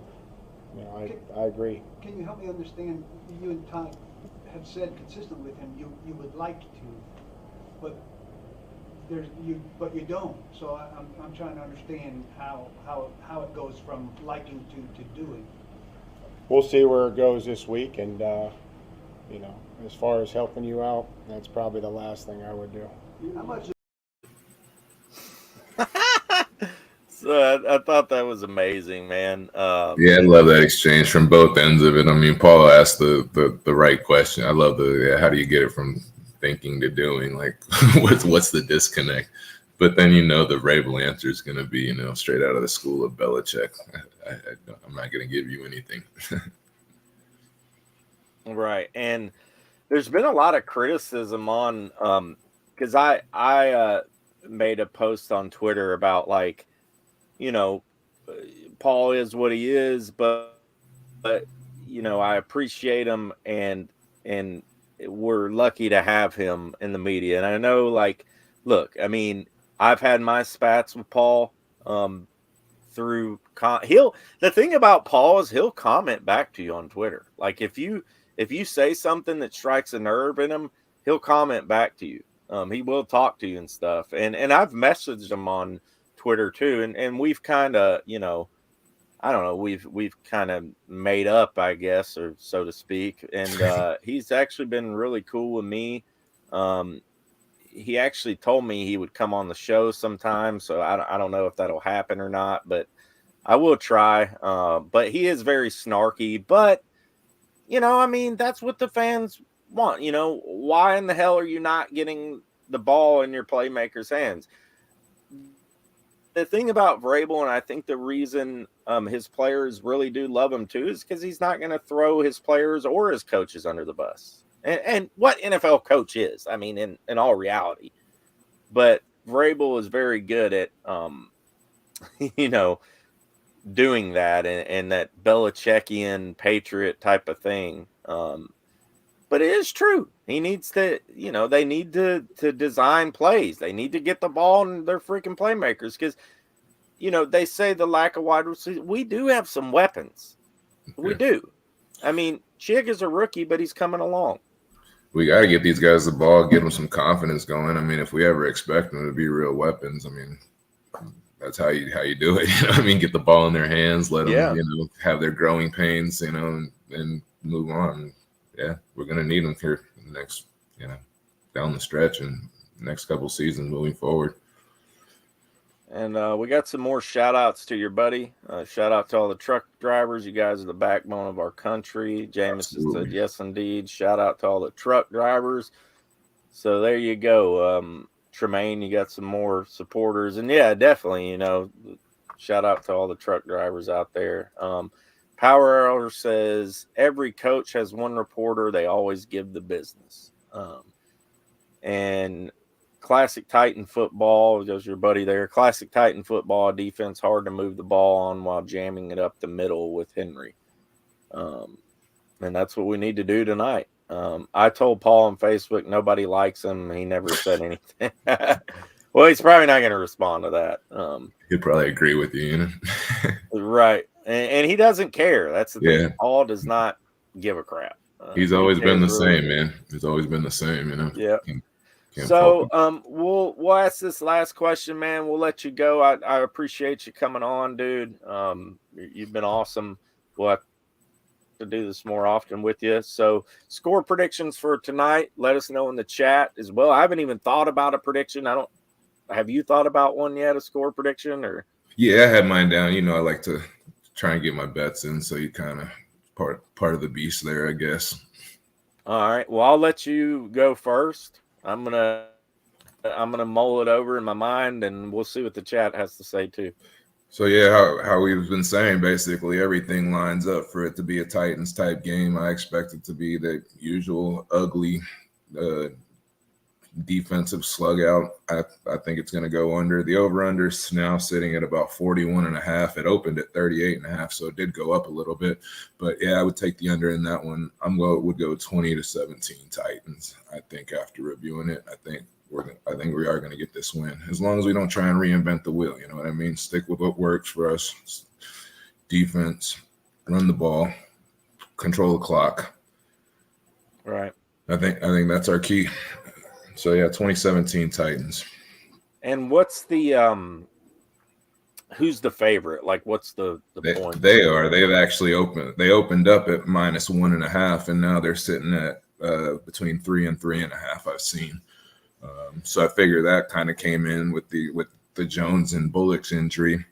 I agree. Can you help me understand? You and Todd have said consistently with him you would like to, but you don't. So I'm trying to understand how it goes from liking to doing. We'll see where it goes this week, and as far as helping you out, that's probably the last thing I would do. How much? So I thought that was amazing, man. Yeah, I love that exchange from both ends of it. I mean, Paul asked the right question. I love how do you get it from thinking to doing? Like, what's the disconnect? But then the Vrabel answer is going to be straight out of the school of Belichick. I'm not going to give you anything. Right, and there's been a lot of criticism on because I made a post on Twitter about like Paul is what he is, but I appreciate him, and we're lucky to have him in the media. And I know, like, look, I mean, I've had my spats with Paul through the thing about Paul is he'll comment back to you on Twitter. Like if you say something that strikes a nerve in him, he'll comment back to you. He will talk to you and stuff. And I've messaged him on Twitter too, and we've kind of, I don't know, we've kind of made up, I guess, or so to speak. And he's actually been really cool with me. He actually told me he would come on the show sometime, so I don't know if that'll happen or not, but I will try. But he is very snarky, but I mean, that's what the fans want. Why in the hell are you not getting the ball in your playmakers' hands? The thing about Vrabel, and I think the reason his players really do love him too, is because he's not going to throw his players or his coaches under the bus. And what NFL coach is, I mean, in all reality. But Vrabel is very good at, doing that and that Belichickian Patriot type of thing. But it is true. He needs to, they need to design plays. They need to get the ball in their freaking playmakers because, they say the lack of wide receivers. We do have some weapons. We do. I mean, Chig is a rookie, but he's coming along. We got to get these guys the ball, get them some confidence going. I mean, if we ever expect them to be real weapons, I mean, that's how you do it. I mean, get the ball in their hands, let them, have their growing pains, and move on. Yeah, we're going to need them here next, down the stretch and next couple seasons moving forward. And we got some more shout outs to your buddy. Shout out to all the truck drivers. You guys are the backbone of our country. Jameis just said, yes, indeed. Shout out to all the truck drivers. So there you go. Tremaine, you got some more supporters. And yeah, definitely, shout out to all the truck drivers out there. Power Hour says, every coach has one reporter. They always give the business. And Classic Titan football, there's your buddy there. Classic Titan football defense, hard to move the ball on while jamming it up the middle with Henry. And that's what we need to do tonight. I told Paul on Facebook nobody likes him. He never said anything. Well, he's probably not going to respond to that. He'd probably agree with you, Right. And he doesn't care. That's the thing. Paul does not give a crap. He's always been the same, man. He's always been the same, Yeah. So we'll ask this last question, man. We'll let you go. I appreciate you coming on, dude. You've been awesome. We'll have to do this more often with you. So score predictions for tonight. Let us know in the chat as well. I haven't even thought about a prediction. Have you thought about one yet? A score prediction or? Yeah, I had mine down. I like to try and get my bets in, so you kind of part of the beast there, I guess. All right. Well, I'll let you go first. I'm gonna mull it over in my mind, and we'll see what the chat has to say too. So yeah, how we've been saying, basically everything lines up for it to be a Titans type game. I expect it to be the usual ugly defensive slug out. I think it's going to go under. The over-under is now sitting at about 41.5. It opened at 38.5, so it did go up a little bit. But yeah, I would take the under in that one. Would go 20-17 Titans. I think after reviewing it, I think we are going to get this win, as long as we don't try and reinvent the wheel. You know what I mean? Stick with what works for us. Defense, run the ball, control the clock. Right. I think that's our key. So yeah, 2017 Titans. And what's the who's the favorite? Like, what's the point? They've actually opened up at -1.5, and now they're sitting at between 3 and 3.5. I've seen. So I figure that kind of came in with the Jones and Bullock's injury.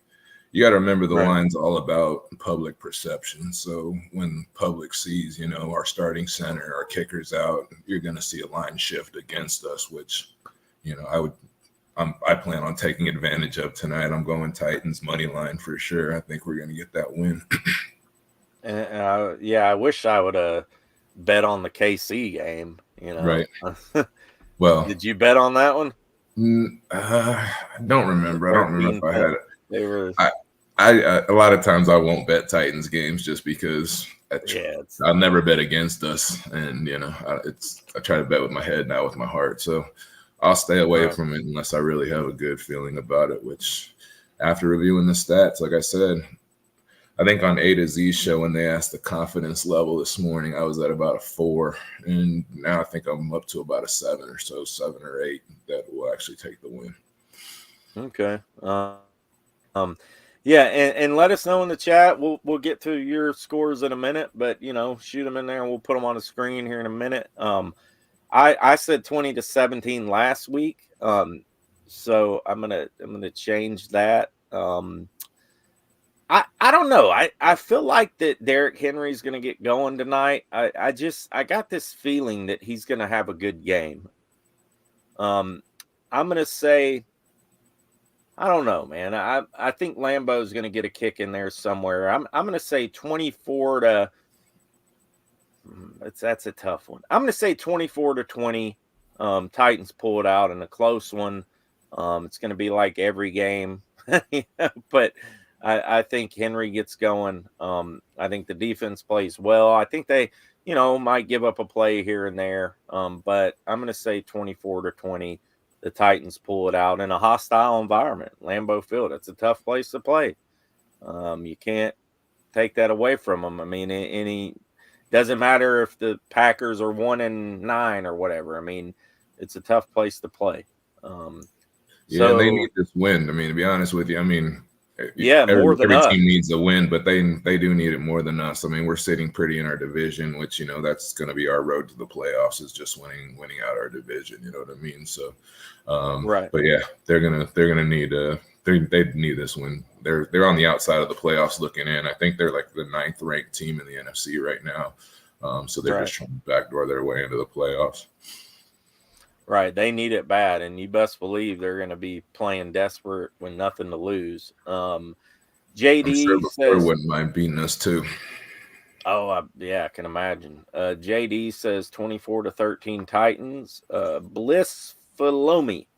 You got to remember the line's all about public perception. So when public sees, our starting center, our kickers out, you're going to see a line shift against us, which, I plan on taking advantage of tonight. I'm going Titans money line for sure. I think we're going to get that win. I wish I would have bet on the KC game. Right. Well, did you bet on that one? I don't remember. I don't remember if I had it. They were. A lot of times I won't bet Titans games just because I'll never bet against us, and I try to bet with my head, not with my heart. So I'll stay away from it unless I really have a good feeling about it. Which, after reviewing the stats, like I said, I think on A to Z show when they asked the confidence level this morning, I was at about a 4, and now I think I'm up to about a 7 or so, 7 or 8 that will actually take the win. Okay. Yeah, and let us know in the chat. We'll get to your scores in a minute, but shoot them in there and we'll put them on the screen here in a minute. I said 20-17 last week, so I'm gonna change that. I don't know. I feel like that Derrick Henry's gonna get going tonight. I got this feeling that he's gonna have a good game. I'm gonna say, I don't know, man. I think Lambeau's going to get a kick in there somewhere. I'm going to say 24 to. That's a tough one. I'm going to say 24-20. Titans pull it out in a close one. It's going to be like every game, but I think Henry gets going. I think the defense plays well. I think they, might give up a play here and there. But I'm going to say 24-20. The Titans pull it out in a hostile environment. Lambeau Field, it's a tough place to play. You can't take that away from them. I mean, doesn't matter if the Packers are 1-9 or whatever. I mean, it's a tough place to play. So they need this win. I mean, to be honest with you, more than every us. team needs a win, but they do need it more than us. I mean, we're sitting pretty in our division, which that's going to be our road to the playoffs, is just winning out our division. You know what I mean? So, right. But yeah, they're gonna need they need this win. They're on the outside of the playoffs looking in. I think they're like the 9th ranked team in the NFC right now. So they're just trying to backdoor their way into the playoffs. Right. They need it bad, and you best believe they're going to be playing desperate with nothing to lose. JD I'm sure says, wouldn't mind beating us too. Oh, yeah, I can imagine. JD says 24-13 Titans. Bliss Falomi.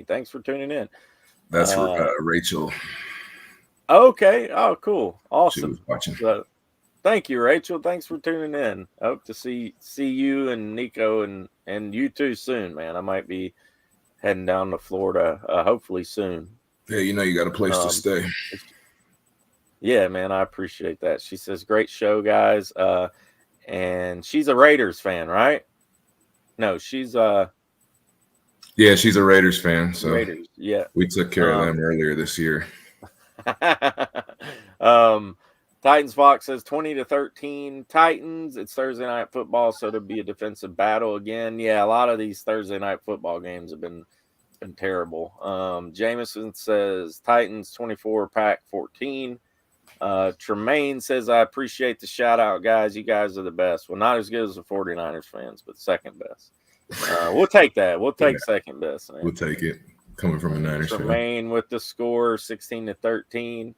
Thanks for tuning in. That's Rachel. Okay. Oh, cool. Awesome. She was watching. Thank you, Rachel. Thanks for tuning in. I hope to see you and Nico and you too soon, man. I might be heading down to Florida hopefully soon. Yeah, you know you got a place to stay. Yeah, man, I appreciate that. She says, great show, guys. And she's a Raiders fan, right? No, she's yeah, she's a Raiders fan. So Raiders, yeah. We took care of them earlier this year. Titans Fox says 20-13 Titans. It's Thursday night football, so it'll be a defensive battle again. Yeah, a lot of these Thursday night football games have been terrible. Jameson says Titans 24, Pack 14. Tremaine says, I appreciate the shout out, guys. You guys are the best. Well, not as good as the 49ers fans, but second best. We'll take that. We'll take second best, man. We'll take it. Coming from a Niners fan. Tremaine with the score 16-13.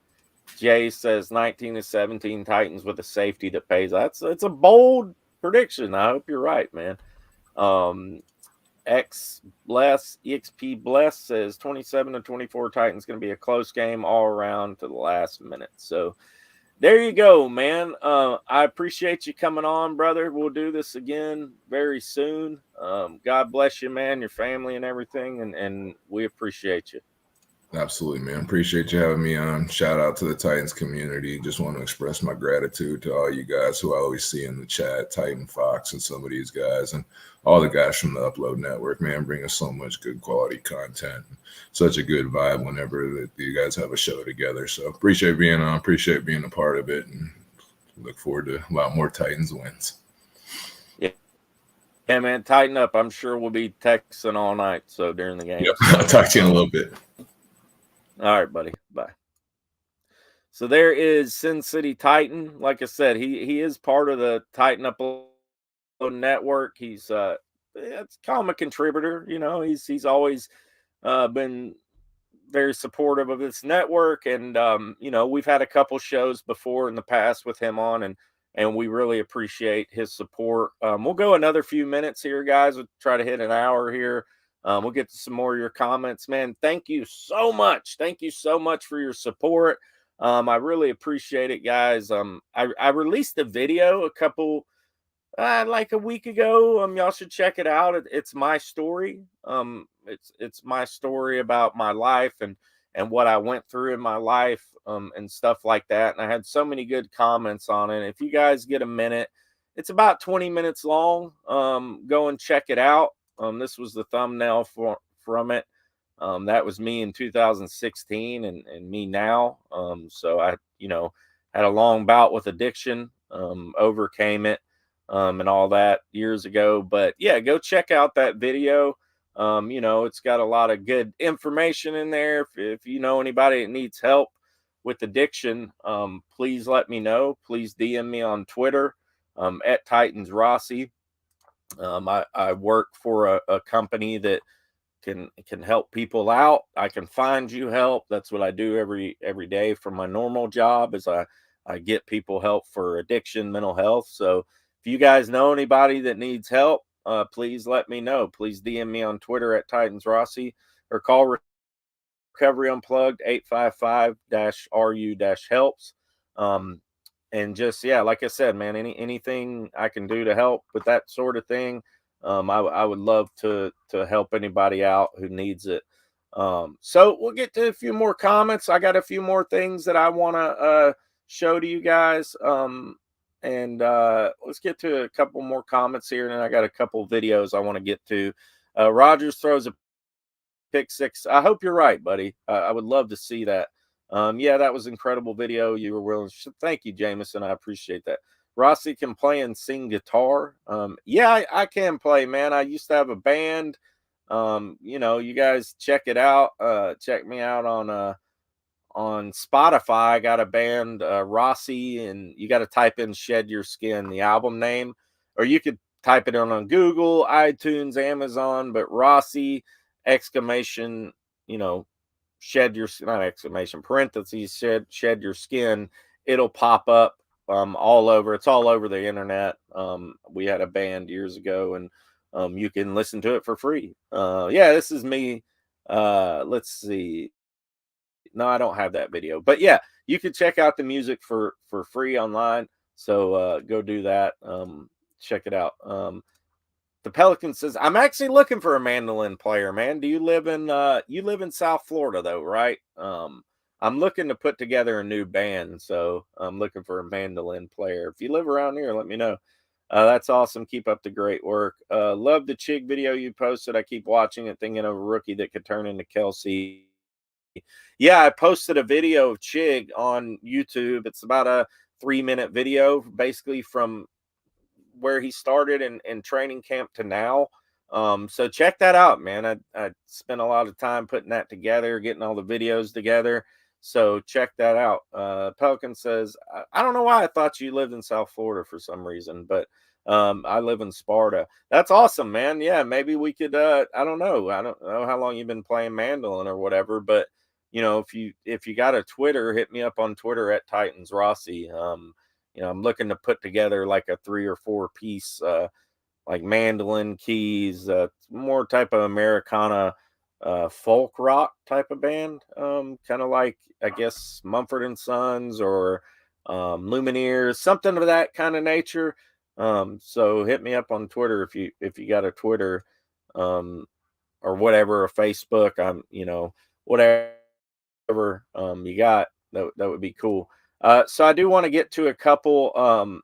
Jay says 19-17 Titans with a safety that pays. It's a bold prediction. I hope you're right, man. EXP Bless says 27-24 Titans going to be a close game all around to the last minute. So there you go, man. I appreciate you coming on, brother. We'll do this again very soon. God bless you, man, your family and everything, and we appreciate you. Absolutely, man. Appreciate you having me on. Shout out to the Titans community. Just want to express my gratitude to all you guys who I always see in the chat, Titan Fox and some of these guys, and all the guys from the Upload Network, man, bring us so much good quality content. Such a good vibe whenever that you guys have a show together. So appreciate being on, appreciate being a part of it, and look forward to a lot more Titans wins. Yeah, man, tighten up. I'm sure we'll be texting all night, so during the game. Yep. I'll talk to you in a little bit. All right, buddy. Bye. So there is Sin City Titan. Like I said, he is part of the Titan Upload Network. He's it's call him a contributor. You know, he's always been very supportive of this network, and you know, we've had a couple shows before in the past with him on, and we really appreciate his support. We'll go another few minutes here, guys. We'll try to hit an hour here. We'll get to some more of your comments, man. Thank you so much. Thank you so much for your support. I really appreciate it, guys. I released a video a couple, like a week ago. Y'all should check it out. It's my story. It's my story about my life and what I went through in my life, and stuff like that. And I had so many good comments on it. If you guys get a minute, it's about 20 minutes long. Go and check it out. This was the thumbnail from it. That was me in 2016 and me now. So I, you know, had a long bout with addiction, overcame it, and all that years ago. But yeah, go check out that video. You know, it's got a lot of good information in there. If you know anybody that needs help with addiction, please let me know. Please DM me on Twitter, at Titans Rossi. I work for a company that can help people out. I can find you help. That's what I do every day for my normal job, is I get people help for addiction, mental health. So if you guys know anybody that needs help, please let me know. Please DM me on Twitter at Titans Rossi, or call Recovery Unplugged 855-RU-helps. And just, yeah, like I said, man, anything I can do to help with that sort of thing, I would love to help anybody out who needs it. So we'll get to a few more comments. I got a few more things that I want to show to you guys. And let's get to a couple more comments here. And then I got a couple videos I want to get to. Rogers throws a pick six. I hope you're right, buddy. I would love to see that. Yeah, that was an incredible video. You were willing. Thank you, Jameson. I appreciate that. Rossi can play and sing guitar. Yeah, I can play, man. I used to have a band. You know, you guys check it out. Check me out on Spotify. I got a band, Rossi, and you got to type in Shed Your Skin, the album name, or you could type it in on Google, iTunes, Amazon, but Rossi, exclamation, you know, shed your, not exclamation, parentheses, shed your skin. It'll pop up all over. It's all over the internet. We had a band years ago, and you can listen to it for free. Yeah, this is me. Let's see. No, I don't have that video, but yeah, you can check out the music for free online. So go do that. Check it out. The Pelican says, I'm actually looking for a mandolin player, man. Do you live in South Florida though, right? I'm looking to put together a new band, so I'm looking for a mandolin player. If you live around here, let me know. That's awesome. Keep up the great work. Love the Chig video you posted. I keep watching it, thinking of a rookie that could turn into Kelsey. Yeah, I posted a video of Chig on YouTube. It's about a 3-minute video, basically from where he started in training camp to now. So check that out, man. I spent a lot of time putting that together, getting all the videos together. So check that out. Pelican says, I don't know why I thought you lived in South Florida for some reason, but I live in Sparta. That's awesome, man. Yeah, maybe we could I don't know. I don't know how long you've been playing mandolin or whatever, but you know, if you got a Twitter, hit me up on Twitter at Titans Rossi. You know, I'm looking to put together like a 3 or 4 piece, like mandolin keys, more type of Americana, folk rock type of band, kind of like I guess Mumford and Sons or Lumineers, something of that kind of nature. So hit me up on Twitter if you got a Twitter, um, or whatever, a Facebook. I'm you know whatever you got, that would be cool. So I do want to get to a couple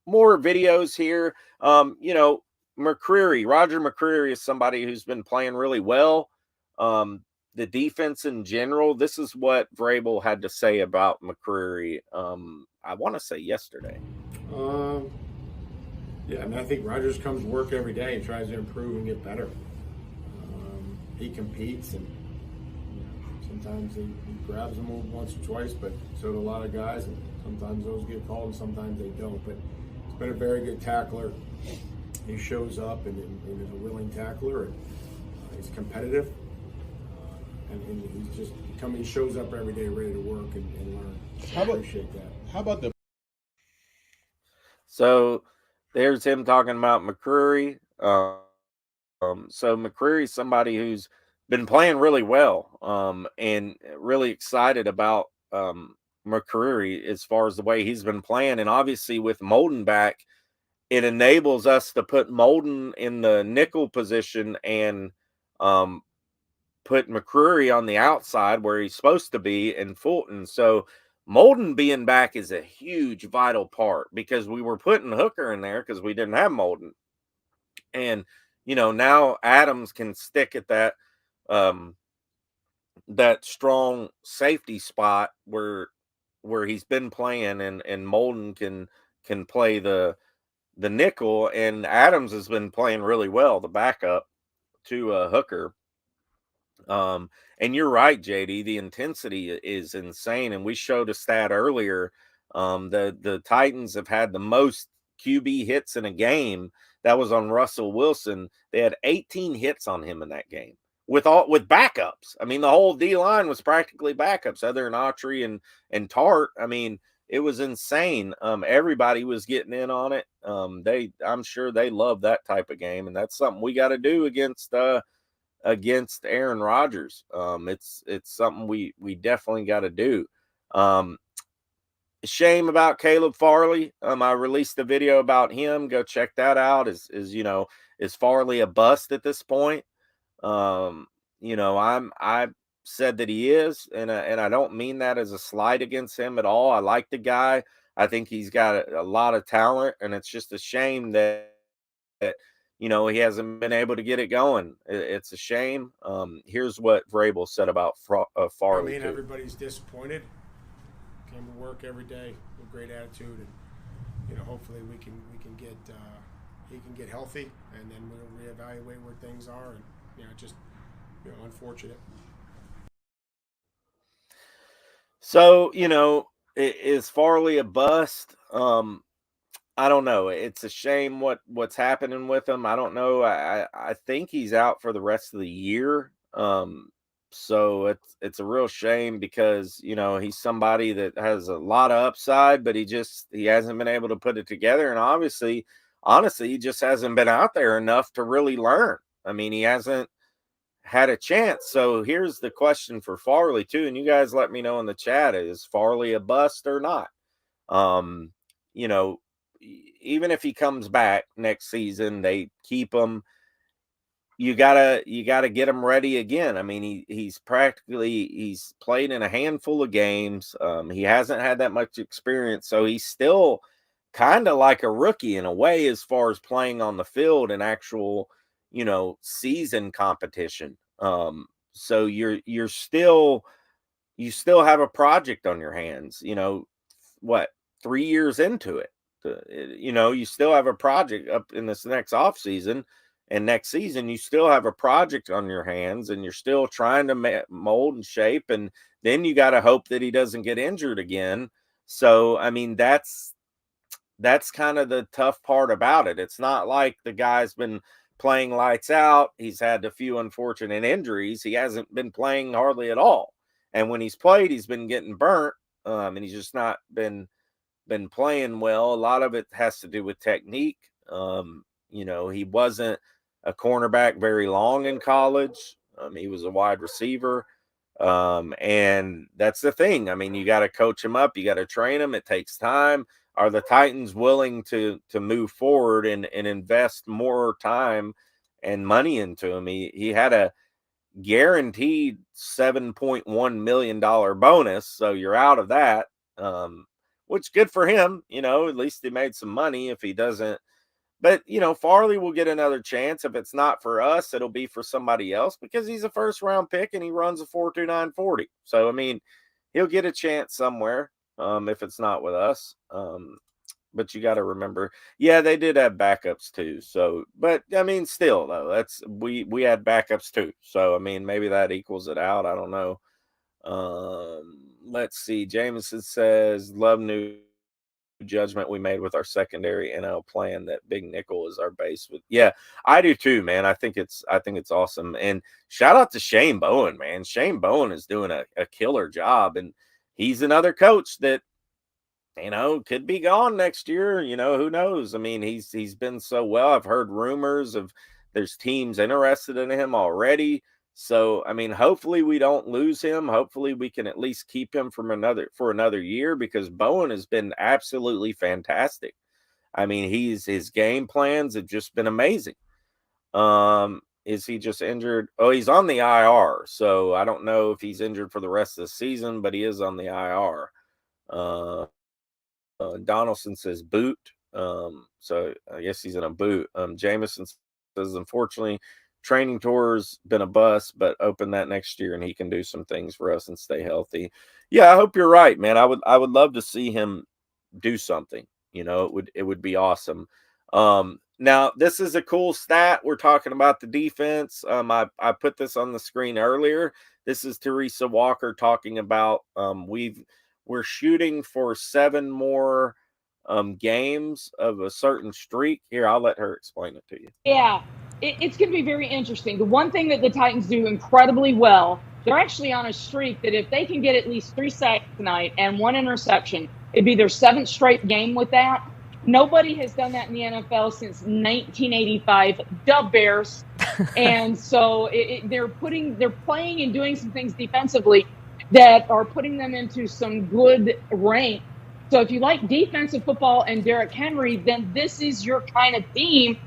more videos here. You know, Roger McCreary is somebody who's been playing really well. The defense in general, this is what Vrabel had to say about McCreary. I want to say yesterday. Yeah, I mean, I think Rogers comes to work every day and tries to improve and get better. He competes, and sometimes he grabs them once or twice, but so do a lot of guys, and sometimes those get called and sometimes they don't. But he's been a very good tackler. He shows up and is a willing tackler, and he's competitive, and he's just he shows up every day ready to work and learn. I appreciate that. How about the So there's him talking about McCreary. So McCreary's somebody who's been playing really well, and really excited about McCreary as far as the way he's been playing. And obviously with Molden back, it enables us to put Molden in the nickel position and put McCreary on the outside where he's supposed to be in Fulton. So Molden being back is a huge vital part because we were putting Hooker in there because we didn't have Molden. And you know, now Adams can stick at um that strong safety spot where he's been playing, and Molden can play the nickel, and Adams has been playing really well, the backup to Hooker. And you're right, JD. The intensity is insane, and we showed a stat earlier. The Titans have had the most QB hits in a game. That was on Russell Wilson. They had 18 hits on him in that game with backups. I mean, the whole D line was practically backups, other than Autry and Tart. I mean, it was insane. Everybody was getting in on it. I'm sure they love that type of game, and that's something we got to do against Aaron Rodgers. It's something we definitely got to do. Shame about Caleb Farley. I released a video about him. Go check that out. Is Farley a bust at this point? I said that he is, and I don't mean that as a slight against him at all. I like the guy. I think he's got a lot of talent, and it's just a shame that he hasn't been able to get it going. It's a shame. Here's what Vrabel said about Farley. I mean, everybody's disappointed. Came to work every day with great attitude, and hopefully we can get he can get healthy, and then we'll reevaluate where things are and just unfortunate. So, is Farley a bust? I don't know. It's a shame what's happening with him. I don't know. I think he's out for the rest of the year. So it's a real shame because he's somebody that has a lot of upside, but he hasn't been able to put it together, and honestly, he just hasn't been out there enough to really learn. I mean, he hasn't had a chance. So here's the question for Farley too, and you guys let me know in the chat: is Farley a bust or not? Um, you know, even if he comes back next season, they keep him. You gotta get him ready again. I mean, he's played in a handful of games. He hasn't had that much experience, so he's still kind of like a rookie in a way as far as playing on the field and actual, season competition. So you still have a project on your hands, what, 3 years into it. You still have a project up in this next off season, and next season you still have a project on your hands, and you're still trying to mold and shape, and then you got to hope that he doesn't get injured again. So I mean, that's kind of the tough part about it. It's not like the guy's been playing lights out. He's had a few unfortunate injuries. He hasn't been playing hardly at all. And when he's played, he's been getting burnt. And he's just not been playing well. A lot of it has to do with technique. He wasn't a cornerback very long in college. He was a wide receiver. And that's the thing. I mean, you got to coach him up, you got to train him. It takes time. Are the Titans willing to move forward and invest more time and money into him? He had a guaranteed $7.1 million bonus, so you're out of that. Which good for him, at least he made some money. If he doesn't, but Farley will get another chance. If it's not for us, it'll be for somebody else because he's a first round pick and he runs a 4.29 40. So I mean, he'll get a chance somewhere. If it's not with us. But you got to remember, yeah, they did have backups too. So, but I mean, still though, we had backups too. So I mean, maybe that equals it out. I don't know. Let's see. Jameson says, love new judgment we made with our secondary NL plan that big nickel is our base with. Yeah, I do too, man. I think it's awesome. And shout out to Shane Bowen, man. Shane Bowen is doing a killer job, and he's another coach that could be gone next year. Who knows? I mean, he's been so well. I've heard rumors of there's teams interested in him already. So, I mean, hopefully we don't lose him. Hopefully we can at least keep him for another year because Bowen has been absolutely fantastic. I mean, his game plans have just been amazing. Is he just injured? Oh, he's on the IR. So I don't know if he's injured for the rest of the season, but he is on the IR. Donaldson says boot. So I guess he's in a boot. Jameson says, unfortunately, training tour's been a bust, but open that next year and he can do some things for us and stay healthy. Yeah, I hope you're right, man. I would love to see him do something. It would be awesome. Now this is a cool stat. We're talking about the defense. I put this on the screen earlier. This is Teresa Walker talking about we're shooting for 7 more games of a certain streak. Here, I'll let her explain it to you. Yeah, it's going to be very interesting. The one thing that the Titans do incredibly well, they're actually on a streak that if they can get at least 3 sacks tonight and 1 interception, it'd be their 7th straight game with that. Nobody has done that in the NFL since 1985. Dub Bears. And so they're playing and doing some things defensively that are putting them into some good rank. So if you like defensive football and Derrick Henry, then this is your kind of team.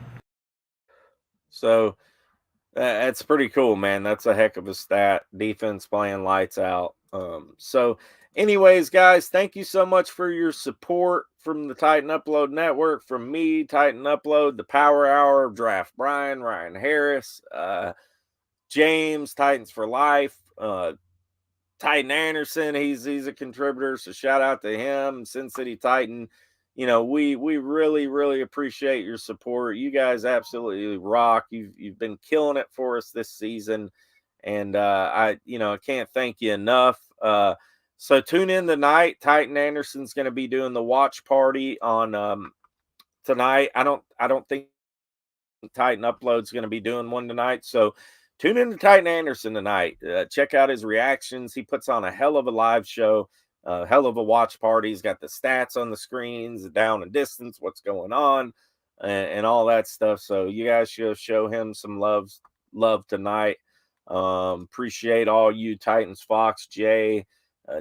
So that's pretty cool, man. That's a heck of a stat. Defense playing lights out. So anyways, guys, thank you so much for your support from the Titan Upload Network, from me, Titan Upload, the Power Hour of Draft Brian, Ryan Harris, James, Titans for Life, Titan Anderson, he's a contributor, so shout out to him. Sin City Titan, we really, really appreciate your support. You guys absolutely rock. You've been killing it for us this season. And I can't thank you enough. So tune in tonight. Titan Anderson's going to be doing the watch party on tonight. I don't think Titan Upload's going to be doing one tonight. So tune in to Titan Anderson tonight. Check out his reactions. He puts on a hell of a live show, hell of a watch party. He's got the stats on the screens, down and distance, what's going on, and all that stuff. So you guys should show him some love tonight. Appreciate all you Titans, Fox, Jay,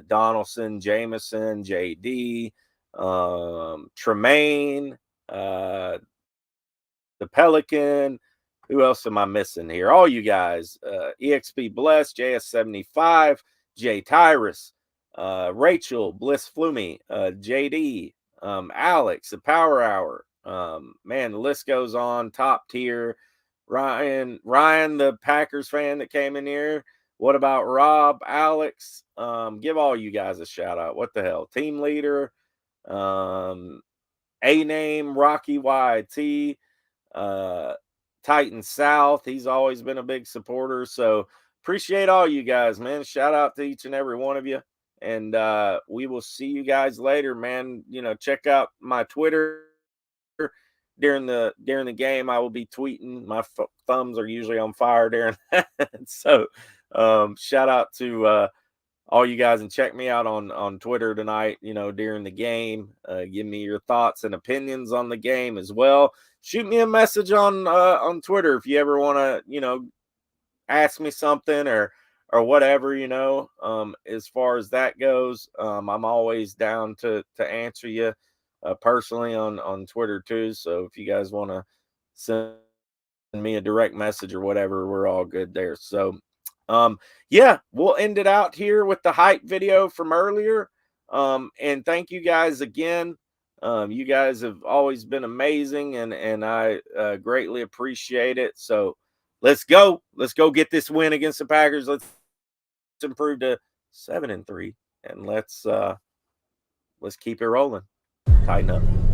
Donaldson, Jameson, JD, Tremaine, the Pelican. Who else am I missing here? All you guys. EXP Bless, JS75, Jay Tyrus, Rachel, Bliss Flumi, JD, Alex, the Power Hour. Man, the list goes on. Top tier. Ryan, the Packers fan that came in here. What about Rob, Alex? Give all you guys a shout out. What the hell? Team leader, A-Name, Rocky YT, Titan South. He's always been a big supporter. So appreciate all you guys, man. Shout out to each and every one of you. And we will see you guys later, man. Check out my Twitter during the game. I will be tweeting. My thumbs are usually on fire during that. So shout out to all you guys, and check me out on Twitter tonight, during the game. Give me your thoughts and opinions on the game as well. Shoot me a message on Twitter if you ever want to, ask me something or whatever, as far as that goes. I'm always down to answer you personally on Twitter too. So if you guys want to send me a direct message or whatever, we're all good there. So yeah, we'll end it out here with the hype video from earlier. And thank you guys again. You guys have always been amazing, and I greatly appreciate it. So let's go get this win against the Packers. Let's improve to 7-3, and let's keep it rolling. Tighten up.